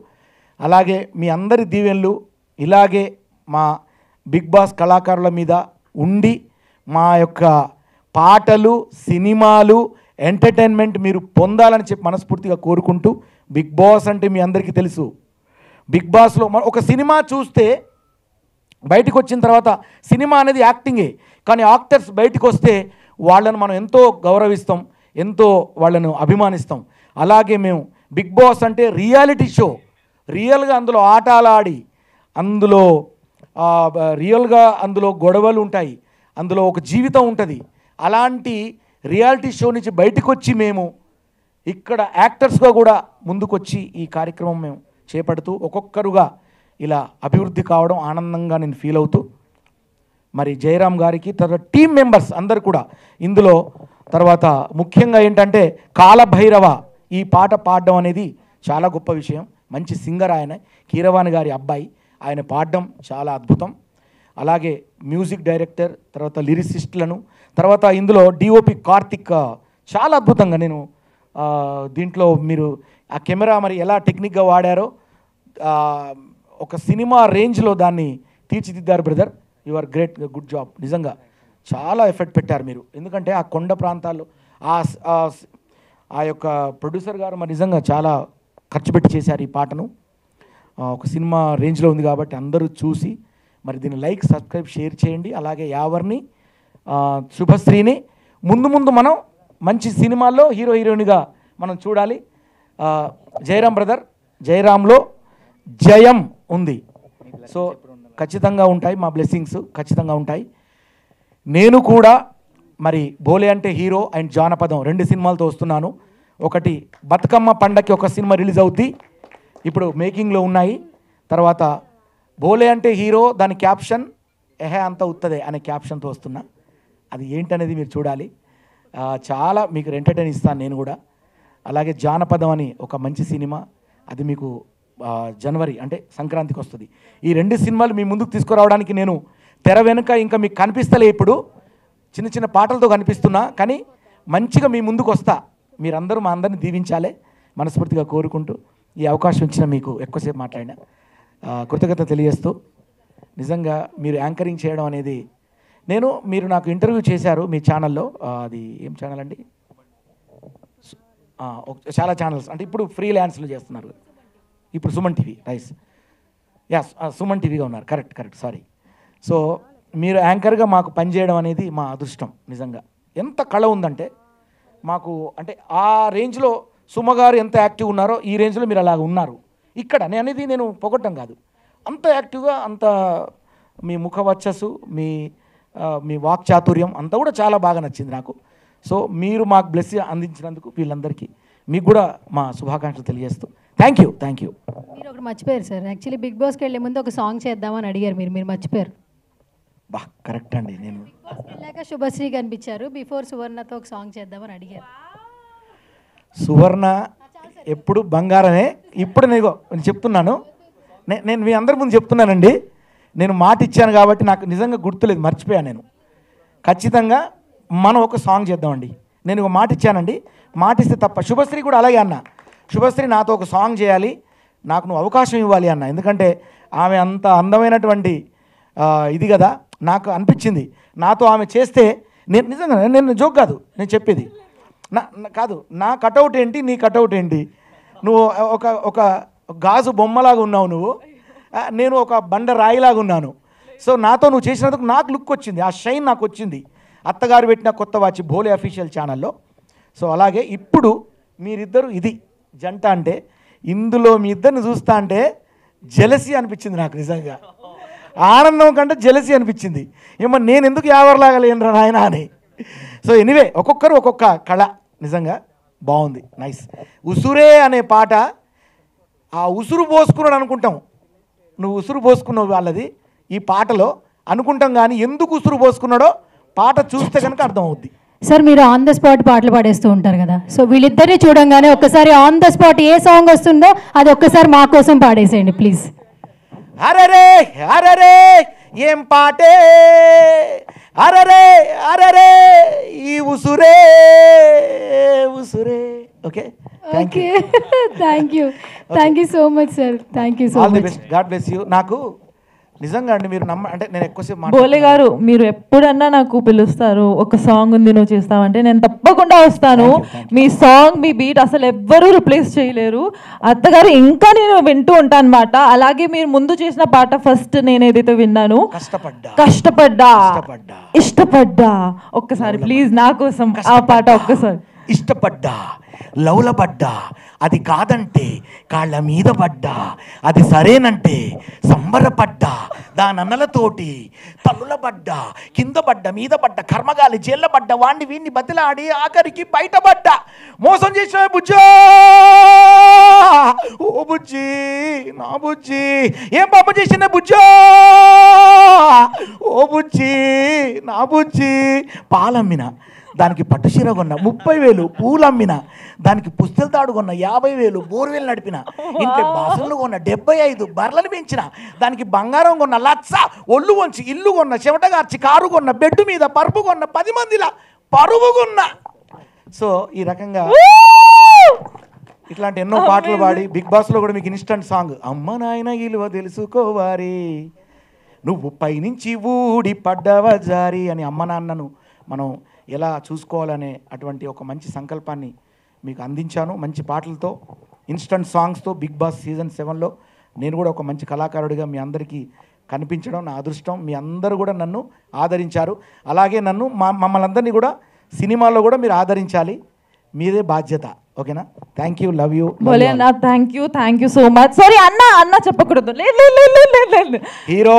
అలాగే మీ అందరి దీవెనలు ఇలాగే మా బిగ్ బాస్ కళాకారుల మీద ఉండి మా యొక్క పాటలు, సినిమాలు, ఎంటర్టైన్మెంట్ మీరు పొందాలని చెప్పి మనస్ఫూర్తిగా కోరుకుంటూ, బిగ్ బాస్ అంటే మీ అందరికీ తెలుసు. బిగ్ బాస్లో ఒక సినిమా చూస్తే బయటకు వచ్చిన తర్వాత సినిమా అనేది యాక్టింగే, కానీ యాక్టర్స్ బయటకు వస్తే వాళ్ళను మనం ఎంతో గౌరవిస్తాం, ఎంతో వాళ్ళను అభిమానిస్తాం. అలాగే మేము బిగ్ బాస్ అంటే రియాలిటీ షో, రియల్గా అందులో ఆటలాడి, అందులో రియల్గా అందులో గొడవలు ఉంటాయి, అందులో ఒక జీవితం ఉంటుంది. అలాంటి రియాలిటీ షో నుంచి బయటకు వచ్చి మేము ఇక్కడ యాక్టర్స్గా కూడా ముందుకొచ్చి ఈ కార్యక్రమం మేము చేపడుతూ ఒక్కొక్కరుగా ఇలా అభివృద్ధి కావడం ఆనందంగా నేను ఫీల్ అవుతూ, మరి జయరామ్ గారికి తర్వాత టీం మెంబర్స్ అందరు కూడా ఇందులో, తర్వాత ముఖ్యంగా ఏంటంటే కాలభైరవ ఈ పాట పాడడం అనేది చాలా గొప్ప విషయం. మంచి సింగర్ ఆయన, కీరవాణి గారి అబ్బాయి, ఆయన పాడడం చాలా అద్భుతం. అలాగే మ్యూజిక్ డైరెక్టర్, తర్వాత లిరిసిస్టులను, తర్వాత ఇందులో డిఓపి కార్తిక్ చాలా అద్భుతంగా నేను దీంట్లో మీరు ఆ కెమెరా మరి ఎలా టెక్నిక్గా వాడారో ఒక సినిమా రేంజ్లో దాన్ని తీర్చిదిద్దారు brother. You are great, good job. నిజంగా చాలా ఎఫర్ట్ పెట్టారు మీరు, ఎందుకంటే ఆ కొండ ప్రాంతాల్లో ఆ యొక్క ప్రొడ్యూసర్ గారు మరి నిజంగా చాలా ఖర్చు పెట్టి చేశారు ఈ పాటను. ఒక సినిమా రేంజ్లో ఉంది కాబట్టి అందరూ చూసి మరి దీన్ని లైక్, సబ్స్క్రైబ్, షేర్ చేయండి. అలాగే యావర్ని, శుభశ్రీని ముందు మనం మంచి సినిమాల్లో హీరో హీరోయిన్గా మనం చూడాలి. జయరామ్ బ్రదర్, జయరామ్లో జయం ఉంది. సో ఖచ్చితంగా ఉంటాయి, మా బ్లెస్సింగ్స్ ఖచ్చితంగా ఉంటాయి. నేను కూడా మరి బోలే అంటే హీరో అండ్ జానపదం 2 సినిమాలతో వస్తున్నాను. ఒకటి బతుకమ్మ పండగకి ఒక సినిమా రిలీజ్ అవుద్ది, ఇప్పుడు మేకింగ్లో ఉన్నాయి. తర్వాత బోలే అంటే హీరో, దాని క్యాప్షన్ ఎహే అంత ఉత్తదే అనే క్యాప్షన్తో వస్తున్నా. అది ఏంటనేది మీరు చూడాలి. చాలా మీకు ఎంటర్టైన్ ఇస్తాను నేను కూడా. అలాగే జానపదం అని ఒక మంచి సినిమా, అది మీకు జనవరి అంటే సంక్రాంతికి వస్తుంది. ఈ 2 సినిమాలు మీ ముందుకు తీసుకురావడానికి నేను తెర వెనుక ఇంకా మీకు కనిపిస్తలే, ఇప్పుడు చిన్న చిన్న పాటలతో కనిపిస్తున్నా, కానీ మంచిగా మీ ముందుకు వస్తా. మీరందరూ మా అందరిని దీవించాలే మనస్ఫూర్తిగా కోరుకుంటూ, ఈ అవకాశం ఇచ్చిన మీకు ఎక్కువసేపు మాట్లాడిన కృతజ్ఞత తెలియజేస్తూ, నిజంగా మీరు యాంకరింగ్ చేయడం అనేది మీరు నాకు ఇంటర్వ్యూ చేశారు మీ ఛానల్లో, అది ఏం ఛానల్ అండి, చాలా ఛానల్స్ అంటే ఇప్పుడు ఫ్రీలాన్స్లో చేస్తున్నారు, ఇప్పుడు సుమన్ టీవీ రైస్. సుమన్ టీవీగా ఉన్నారు. Correct sorry. సో మీరు యాంకర్గా మాకు పనిచేయడం అనేది మా అదృష్టం. నిజంగా ఎంత కళ ఉందంటే మాకు, అంటే ఆ రేంజ్లో సుమ గారు ఎంత యాక్టివ్ ఉన్నారో ఈ రేంజ్లో మీరు అలాగ ఉన్నారు ఇక్కడ. నేను అనేది నేను పొగట్టం కాదు, అంత యాక్టివ్గా, అంత మీ ముఖ వచ్చస్సు, మీ వాక్ చాతుర్యం అంతా కూడా చాలా బాగా నచ్చింది నాకు. సో మీరు మాకు బ్లెస్ అందించినందుకు వీళ్ళందరికీ మీకు కూడా మా శుభాకాంక్షలు తెలియజేస్తూ థ్యాంక్ యూ. మీరు ఒకటి మర్చిపోయారు సార్. యాక్చువల్లీ బిగ్ బాస్కి వెళ్ళే ముందు ఒక సాంగ్ చేద్దామని అడిగారు మీరు మర్చిపోయారు. కరెక్ట్ అండి. నేను వెళ్ళాక శుభశ్రీ కనిపించారు, బిఫోర్ సువర్ణతో ఒక సాంగ్ చేద్దామని అడిగారు. సువర్ణ ఎప్పుడు బంగారమే. ఇప్పుడు నేను చెప్తున్నాను, నేను మీ అందరి ముందు చెప్తున్నానండి, నేను మాట ఇచ్చాను కాబట్టి నాకు నిజంగా గుర్తులేదు, మర్చిపోయాను నేను. ఖచ్చితంగా మనం ఒక సాంగ్ చేద్దామండి. నేను ఒక మాట ఇచ్చానండి, మాట ఇస్తే తప్ప. శుభశ్రీ కూడా అలాగే అన్న, శుభశ్రీ నాతో ఒక సాంగ్ చేయాలి, నాకు నువ్వు అవకాశం ఇవ్వాలి అన్న. ఎందుకంటే ఆమె అంత అందమైనటువంటి ఇది కదా, నాకు అనిపించింది నాతో ఆమె చేస్తే నేను నిజంగా, నేను జోక్ కాదు నేను చెప్పేది, కాదు నా కటౌట్ ఏంటి నీ కటౌట్ ఏంటి, నువ్వు ఒక గాజు బొమ్మలాగా ఉన్నావు నువ్వు, నేను ఒక బండ రాయిలాగా ఉన్నాను. సో నాతో నువ్వు చేసినందుకు నాకు లుక్ వచ్చింది, ఆ షైన్ నాకు వచ్చింది. అత్తగారు పెట్టిన కొత్త వాచ్ భోలే అఫీషియల్ ఛానల్లో. సో అలాగే ఇప్పుడు మీరిద్దరు ఇది జంట అంటే, ఇందులో మీ ఇద్దరిని చూస్తా అంటే జెలసీ అనిపించింది నాకు, నిజంగా ఆనందం కంటే జెలసీ అనిపించింది. ఏమో నేను ఎందుకు యావర్లాగా లేనురా నాయన అని. సో ఎనీవే ఒక్కొక్కరు ఒక్కొక్క కళ, నిజంగా బాగుంది, నైస్. ఉసురే అనే పాట, ఆ ఉసురు పోసుకున్నాడు అనుకుంటాం, నువ్వు ఉసురు పోసుకున్నావు వాళ్ళది ఈ పాటలో అనుకుంటాం, కానీ ఎందుకు ఉసురు పోసుకున్నాడో పాట చూస్తే కనుక అర్థం అవుద్ది. సార్ మీరు ఆన్ ద స్పాట్ పాటలు పాడేస్తూ ఉంటారు కదా, సో వీళ్ళిద్దరిని చూడంగానే ఒక్కసారి on the spot A song వస్తుందో అది ఒక్కసారి మా కోసం పాడేసేయండి ప్లీజ్. అరరే అరరే ఏం పాటే, అరరే అరరే ఈ ఉసురే ఉసురే. Okay thank you so much sir, thank you so much. God bless you. నాకు నిజంగా అండి మీరు అంటే నేను ఎక్కువసేపు బోలే గారు మీరు ఎప్పుడన్నా నాకు పిలుస్తారు, ఒక సాంగ్ ఉంది నువ్వు చేస్తావంటే నేను తప్పకుండా వస్తాను. మీ సాంగ్ మీ బీట్ అసలు ఎవ్వరూ రిప్లేస్ చేయలేరు. అత్తగారు ఇంకా నేను వింటూ ఉంటాను అనమాట. అలాగే మీరు ముందు చేసిన పాట ఫస్ట్ నేను ఏదైతే విన్నాను, కష్టపడ్డా ఇష్టపడ్డా, ఒక్కసారి ప్లీజ్ నా కోసం ఆ పాట ఒక్కసారి. ఇష్టపడ్డా లౌలపడ్డా, అది కాదంటే కాళ్ళ మీద పడ్డా, అది సరేనంటే సంబరపడ్డా, దానన్నలతోటి తల్లులపడ్డా, కింద పడ్డ మీద పడ్డ, కర్మగాలి జైళ్ళపడ్డ, వాణ్ణి వీణ్ణి బతిలాడి ఆఖరికి బయటపడ్డా, మోసం చేసిన బుజ్జో ఓ బుజ్జి నా బుజ్జి, ఏం పాప చేసిన బుజ్జో ఓ బుజ్జి నా బుజ్జి, పాలమ్మిన దానికి పట్టుచీర కొన్న 30,000, పూలు అమ్మిన దానికి పుస్తల తాడు కొన్న 50,000, బోర్వేలు నడిపిన, ఇంట్లో బాసనలు కొన్న 75, బర్రెలను పెంచిన దానికి బంగారం కొన్న 1,00,000, ఒళ్ళు వంచి ఇల్లు కొన్న, చెమటగార్చి కారు కొన్న, బెడ్ మీద పరుపు కొన్న, 10 మందిలా పరువు కొన్న. సో ఈ రకంగా ఇట్లాంటి ఎన్నో పాటలు పాడి బిగ్ బాస్లో కూడా మీకు ఇన్స్టంట్ సాంగ్ అమ్మ నాయన ఇలువ తెలుసుకోవారి, నువ్వు పైనుంచి ఊడి పడ్డవ జారి అని అమ్మ నాన్నను మనం ఎలా చూసుకోవాలనే అటువంటి ఒక మంచి సంకల్పాన్ని మీకు అందించాను. మంచి పాటలతో, ఇన్స్టంట్ సాంగ్స్తో బిగ్ బాస్ సీజన్ 7లో నేను కూడా ఒక మంచి కళాకారుడిగా మీ అందరికీ కనిపించడం నా అదృష్టం. మీ అందరూ కూడా నన్ను ఆదరించారు. అలాగే నన్ను మమ్మల్ని అందరినీ కూడా సినిమాల్లో కూడా మీరు ఆదరించాలి, మీదే బాధ్యత. ఓకేనా? Thank you, love you. Thank you so much. Sorry అన్న చెప్పకూడదు, హీరో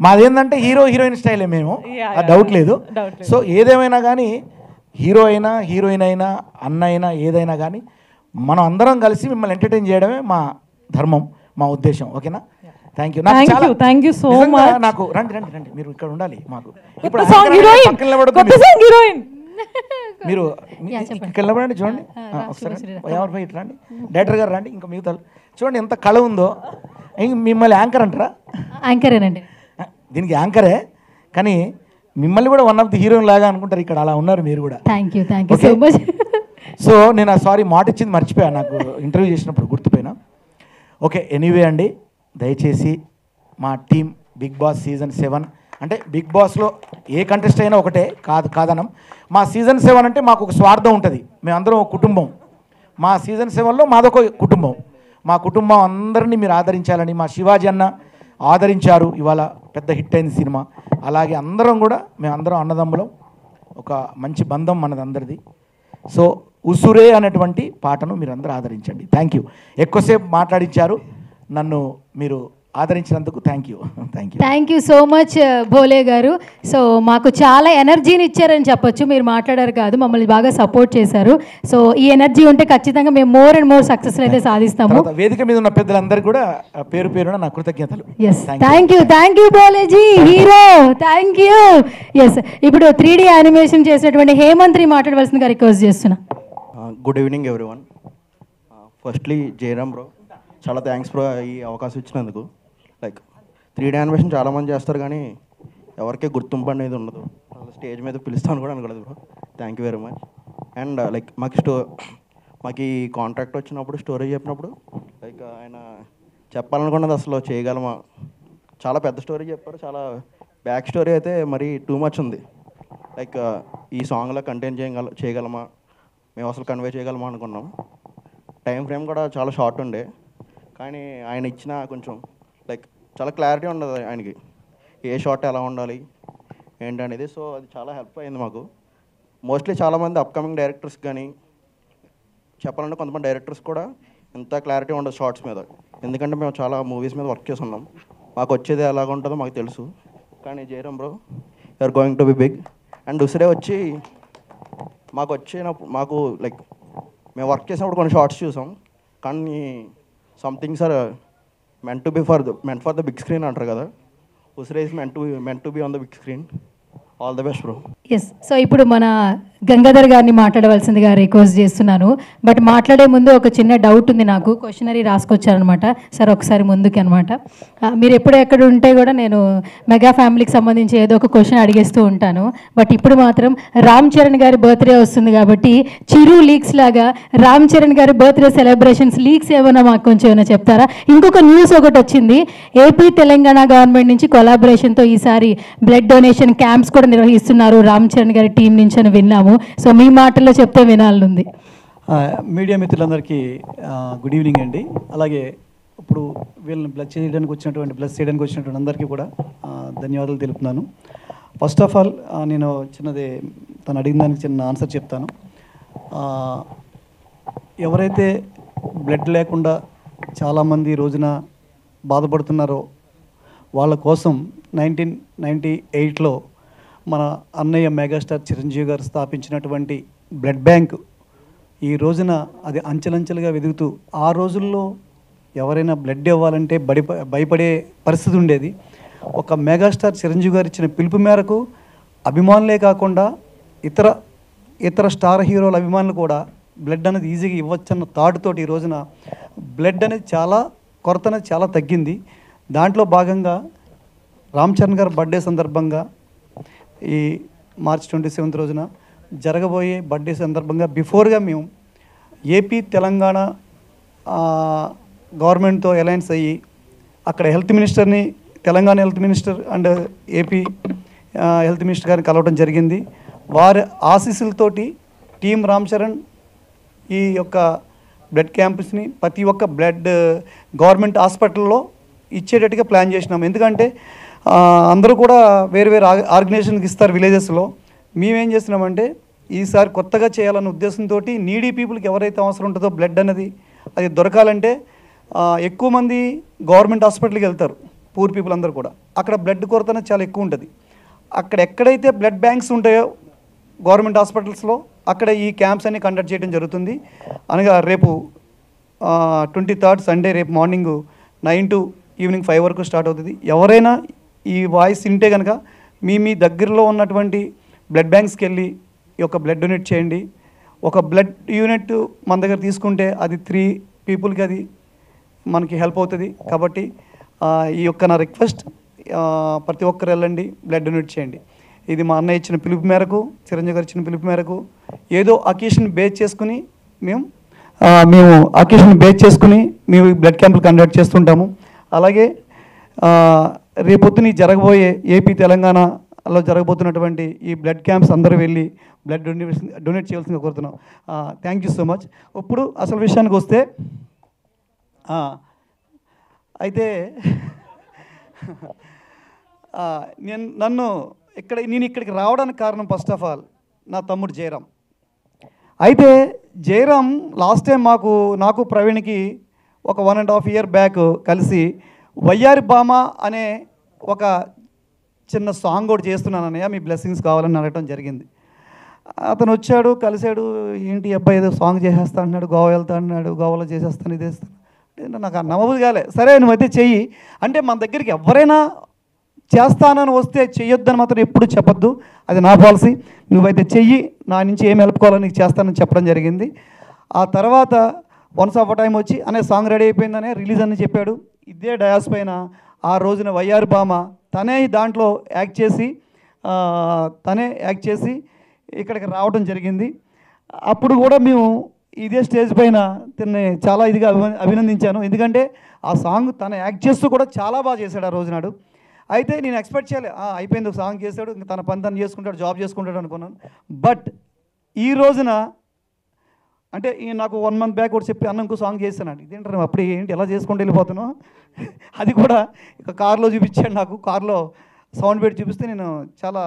మాదేంటంటే హీరో హీరోయిన్ స్టైలే మేము, డౌట్ లేదు. సో ఏదేమైనా కానీ హీరో అయినా హీరోయిన్ అయినా అన్న అయినా ఏదైనా కానీ మనం అందరం కలిసి మిమ్మల్ని ఎంటర్టైన్ చేయడమే మా ధర్మం, మా ఉద్దేశం. ఓకేనా? Thank you. Thank you so much. నాకు రండి మీరు ఇక్కడ ఉండాలి. మాకు ఇప్పుడు మీరు ఇక్కడ నిలబడండి, చూడండి ఒకసారి. ఎవరు ఇట్లా రండి, డైరెక్టర్ గారు రండి, ఇంకా మిగతా చూడండి ఎంత కళ ఉందో. మిమ్మల్ని యాంకర్ అంటారా? యాంకరేనండి, దీనికి యాంకరే, కానీ మిమ్మల్ని కూడా వన్ ఆఫ్ ది హీరోయిన్ లాగా అనుకుంటారు. ఇక్కడ అలా ఉన్నారు మీరు కూడా. Thank you so much. So నేను సారీ మాట ఇచ్చింది మర్చిపోయా, నాకు ఇంటర్వ్యూ చేసినప్పుడు గుర్తుపోయినా. ఓకే, ఎనీవే అండి, దయచేసి మా టీం బిగ్ బాస్ సీజన్ 7 అంటే బిగ్ బాస్లో ఏ కంటెస్ట్ అయినా ఒకటే కాదనం. మా సీజన్ 7 అంటే మాకు ఒక స్వార్థం ఉంటుంది, మేమందరం ఒక కుటుంబం. మా సీజన్ 7లో మాదొక కుటుంబం, మా కుటుంబం అందరినీ మీరు ఆదరించాలని, మా శివాజీ అన్న ఆదరించారు, ఇవాళ పెద్ద హిట్ అయింది సినిమా. అలాగే అందరం కూడా మేమందరం అన్నదమ్ములం, ఒక మంచి బంధం మనది అందరిది. సో ఉసురే అనేటువంటి పాటను మీరు అందరూ ఆదరించండి. Thank you. ఎక్కువసేపు మాట్లాడించారు, నన్ను మీరు ఆదరించినందుకు thank you. Thank you so much Bhole garu. So మాకు చాలా ఎనర్జీని ఇచ్చారని చెప్పొచ్చు. మీరు మాట్లాడారు కాదు, మమ్మల్ని బాగా సపోర్ట్ చేశారు. సో ఈ ఎనర్జీ ఉంటే ఖచ్చితంగా మేము మోర్ అండ్ మోర్ సక్సెస్ అయితే సాధిస్తాము. వేదిక మీద ఉన్న పెద్దలందరికీ కూడా పేరు పేరున నా కృతజ్ఞతలు. Yes, thank you Bholeji hero, thank you. Yes, ఇప్పుడు 3D యానిమేషన్ చేసినటువంటి హేమంత్రి మాట్లాడవలసిందిగా రిక్వెస్ట్ చేస్తున్నా. Good evening everyone. Firstly Jayaram bro, చాలా థ్యాంక్స్ బ్రో ఈ అవకాశం ఇచ్చినందుకు. లైక్ 3D యానిమేషన్ చాలామంది చేస్తారు కానీ ఎవరికే గుర్తింపు అనేది ఉండదు. స్టేజ్ మీద పిలుస్తాను కూడా అనుకోలేదు bro. Thank you very much. And like మాకు ఈ కాంట్రాక్ట్ వచ్చినప్పుడు స్టోరీ చెప్పినప్పుడు లైక్ ఆయన చెప్పాలనుకున్నది అసలు చేయగలమా, చాలా పెద్ద స్టోరీ చెప్పారు. చాలా బ్యాక్ స్టోరీ అయితే మరి టూ మచ్ ఉంది. లైక్ ఈ సాంగ్లో కంటెంట్ చేయగలమా, మేము అసలు కన్వే చేయగలమా అనుకున్నాం. టైం ఫ్రేమ్ కూడా చాలా షార్ట్ ఉండే, కానీ ఆయన ఇచ్చిన కొంచెం లైక్ చాలా క్లారిటీ ఉండదు ఆయనకి, ఏ షాట్ ఎలా ఉండాలి ఏంటనేది. సో అది చాలా హెల్ప్ అయింది మాకు. మోస్ట్లీ చాలామంది అప్కమింగ్ డైరెక్టర్స్ కానీ చెప్పాలంటే కొంతమంది డైరెక్టర్స్ కూడా ఇంత క్లారిటీ ఉండదు షార్ట్స్ మీద, ఎందుకంటే మేము చాలా మూవీస్ మీద వర్క్ చేస్తున్నాం, మాకు వచ్చేది ఎలాగ ఉంటుందో మాకు తెలుసు. కానీ Jayaram bro you're going to be big. And Usire వచ్చి మాకు లైక్ మేము వర్క్ చేసినప్పుడు కొన్ని షార్ట్స్ చూసాం, కానీ somethings are meant to be for the big screen అంటారు కదా. Usire is meant to be on the big screen. All the best bro. Yes, so ఇప్పుడు మన గంగాధర్ గారిని మాట్లాడవలసిందిగా రిక్వెస్ట్ చేస్తున్నాను. బట్ మాట్లాడే ముందు ఒక చిన్న డౌట్ ఉంది నాకు. క్వశ్చనరీ రాసుకొచ్చారనమాట సార్, ఒకసారి ముందుకి అనమాట. మీరు ఎప్పుడు ఎక్కడ ఉంటే కూడా నేను మెగా ఫ్యామిలీకి సంబంధించి ఏదో ఒక క్వశ్చన్ అడిగేస్తూ ఉంటాను. బట్ ఇప్పుడు మాత్రం రామ్ చరణ్ గారి బర్త్డే వస్తుంది కాబట్టి చిరు లీక్స్ లాగా రామ్ చరణ్ గారి బర్త్డే సెలబ్రేషన్స్ లీక్స్ ఏమైనా మాకు కొంచెం ఏమైనా చెప్తారా? ఇంకొక న్యూస్ ఒకటి వచ్చింది, ఏపీ తెలంగాణ గవర్నమెంట్ నుంచి కొలాబరేషన్తో ఈసారి బ్లడ్ డొనేషన్ క్యాంప్స్ కూడా నిర్వహిస్తున్నారు రామ్ చరణ్ గారి టీం నుంచి అని విన్నాము. సో మీ మాటల్లో చెప్తే వినాలనుంది. మీడియా మిత్రులందరికీ గుడ్ ఈవినింగ్ అండి. అలాగే ఇప్పుడు వీళ్ళని బ్లడ్ చేయడానికి వచ్చినటువంటి అందరికీ కూడా ధన్యవాదాలు తెలుపుతున్నాను. ఫస్ట్ ఆఫ్ ఆల్ నేను చిన్నది తను అడిగిన దానికి చిన్న ఆన్సర్ చెప్తాను. ఎవరైతే బ్లడ్ లేకుండా చాలామంది ఈ రోజున బాధపడుతున్నారో వాళ్ళ కోసం 1998లో మన అన్నయ్య మెగాస్టార్ చిరంజీవి గారు స్థాపించినటువంటి బ్లడ్ బ్యాంక్ ఈ రోజున అది అంచెలంచెలుగా వెదుగుతూ, ఆ రోజుల్లో ఎవరైనా బ్లడ్ ఇవ్వాలంటే భయపడే పరిస్థితి ఉండేది. ఒక మెగాస్టార్ చిరంజీవి గారు ఇచ్చిన పిలుపు మేరకు అభిమానులే కాకుండా ఇతర స్టార్ హీరోల అభిమానులు కూడా బ్లడ్ అనేది ఈజీగా ఇవ్వచ్చన్న థాట్తోటి ఈ రోజున బ్లడ్ అనేది కొరత అనేది చాలా తగ్గింది. దాంట్లో భాగంగా రామ్ చరణ్ గారి బర్త్డే సందర్భంగా ఈ మార్చ్ 27 రోజున జరగబోయే బర్త్డే సందర్భంగా బిఫోర్గా మేము ఏపీ తెలంగాణ గవర్నమెంట్తో అలయన్స్ అయ్యి అక్కడ హెల్త్ మినిస్టర్ని, Telangana health minister and AP health minister గారిని కలవడం జరిగింది. వారి ఆశీస్సులతోటి టీం రామ్ చరణ్ ఈ యొక్క బ్లడ్ క్యాంప్స్ని ప్రతి ఒక్క బ్లడ్ గవర్నమెంట్ హాస్పిటల్లో ఇచ్చేటట్టుగా ప్లాన్ చేసినాం. ఎందుకంటే అందరూ కూడా వేరు వేరు ఆర్గనైజేషన్కి ఇస్తారు విలేజెస్లో. మేమేం చేస్తున్నామంటే ఈసారి కొత్తగా చేయాలన్న ఉద్దేశంతో నీడీ పీపుల్కి ఎవరైతే అవసరం ఉంటుందో బ్లడ్ అనేది అది దొరకాలంటే ఎక్కువ మంది గవర్నమెంట్ హాస్పిటల్కి వెళ్తారు, పూర్ పీపుల్ అందరూ కూడా. అక్కడ బ్లడ్ కొరత అనేది చాలా ఎక్కువ ఉంటుంది. అక్కడ ఎక్కడైతే బ్లడ్ బ్యాంక్స్ ఉంటాయో గవర్నమెంట్ హాస్పిటల్స్లో అక్కడ ఈ క్యాంప్స్ అన్ని కండక్ట్ చేయడం జరుగుతుంది. అనగా రేపు 23rd సండే, రేపు మార్నింగ్ 9 to ఈవినింగ్ 5 వరకు స్టార్ట్ అవుతుంది. ఎవరైనా ఈ వాయిస్ వింటే కనుక మీ దగ్గరలో ఉన్నటువంటి బ్లడ్ బ్యాంక్స్కి వెళ్ళి ఈ యొక్క బ్లడ్ డొనేట్ చేయండి. ఒక బ్లడ్ యూనిట్ మన దగ్గర తీసుకుంటే అది 3 పీపుల్కి అది మనకి హెల్ప్ అవుతుంది. కాబట్టి ఈ యొక్క నా రిక్వెస్ట్, ప్రతి ఒక్కరు వెళ్ళండి, బ్లడ్ డొనేట్ చేయండి. ఇది మా అన్నయ్య ఇచ్చిన పిలుపు మేరకు, చిరంజీవి గారు ఇచ్చిన పిలుపు మేరకు ఏదో అకేషన్ బేస్ చేసుకుని మేము అకేషన్ బేస్ చేసుకుని మేము బ్లడ్ క్యాంపులు కండక్ట్ చేస్తుంటాము. అలాగే రేపొద్దున జరగబోయే ఏపీ తెలంగాణలో జరగబోతున్నటువంటి ఈ బ్లడ్ క్యాంప్స్ అందరూ వెళ్ళి బ్లడ్ డొనేట్ చేయాల్సిందిగా కోరుతున్నాం. Thank you so much. ఇప్పుడు అసలు విషయానికి వస్తే అయితే నేను ఇక్కడికి రావడానికి కారణం ఫస్ట్ ఆఫ్ ఆల్ నా తమ్ముడు జయరామ్. అయితే జయరామ్ లాస్ట్ టైం నాకు ప్రవీణ్కి ఒక 1.5 year బ్యాక్ కలిసి వయ్యారి బామ అనే ఒక చిన్న సాంగ్ కూడా చేస్తున్నాను అన్నయ్య, మీ బ్లెస్సింగ్స్ కావాలని అడగటం జరిగింది. అతను వచ్చాడు, కలిశాడు, ఏంటి అబ్బాయి ఏదో సాంగ్ చేసేస్తా అన్నాడు, గోవా వెళ్తా అన్నాడు, గోవాలో చేసేస్తాను, ఇది చేస్తాను అంటే నాకు నమ్మబుద్ధి కాలే. సరే నువ్వైతే చెయ్యి అంటే, మన దగ్గరికి ఎవరైనా చేస్తానని వస్తే చెయ్యొద్దని మాత్రం ఎప్పుడు చెప్పొద్దు, అది నా పాలసీ. నువ్వైతే చెయ్యి, నా నుంచి ఏం హెల్ప్ కావాలో నీకు చేస్తానని చెప్పడం జరిగింది. ఆ తర్వాత వన్స్ ఆఫ్ అ టైం వచ్చి అనే సాంగ్ రెడీ అయిపోయిందనే రిలీజ్ అని చెప్పాడు. ఇదే డయాస్ పైన ఆ రోజున వయ్యారి బామ తనే దాంట్లో యాక్ట్ చేసి ఇక్కడికి రావడం జరిగింది. అప్పుడు కూడా మేము ఇదే స్టేజ్ పైన తిన్ని చాలా ఇదిగా అభినందించాను. ఎందుకంటే ఆ సాంగ్ తను యాక్ట్ చేస్తూ కూడా చాలా బాగా చేశాడు ఆ రోజు నాడు. అయితే నేను ఎక్స్పెక్ట్ చేయలే, అయిపోయింది ఒక సాంగ్ చేశాడు, ఇంకా తన పని తను చేసుకుంటాడు, జాబ్ చేసుకుంటాడు అనుకున్నాను. బట్ ఈ రోజున అంటే నాకు 1 month బ్యాక్ కూడా చెప్పి ఇంకో సాంగ్ చేశానండి. ఇదేంటారు అప్పుడు ఏంటి ఎలా చేసుకుంటూ వెళ్ళిపోతాను, అది కూడా ఇక కార్లో చూపించాడు. నాకు కార్లో సౌండ్ పెట్టి చూపిస్తే నేను చాలా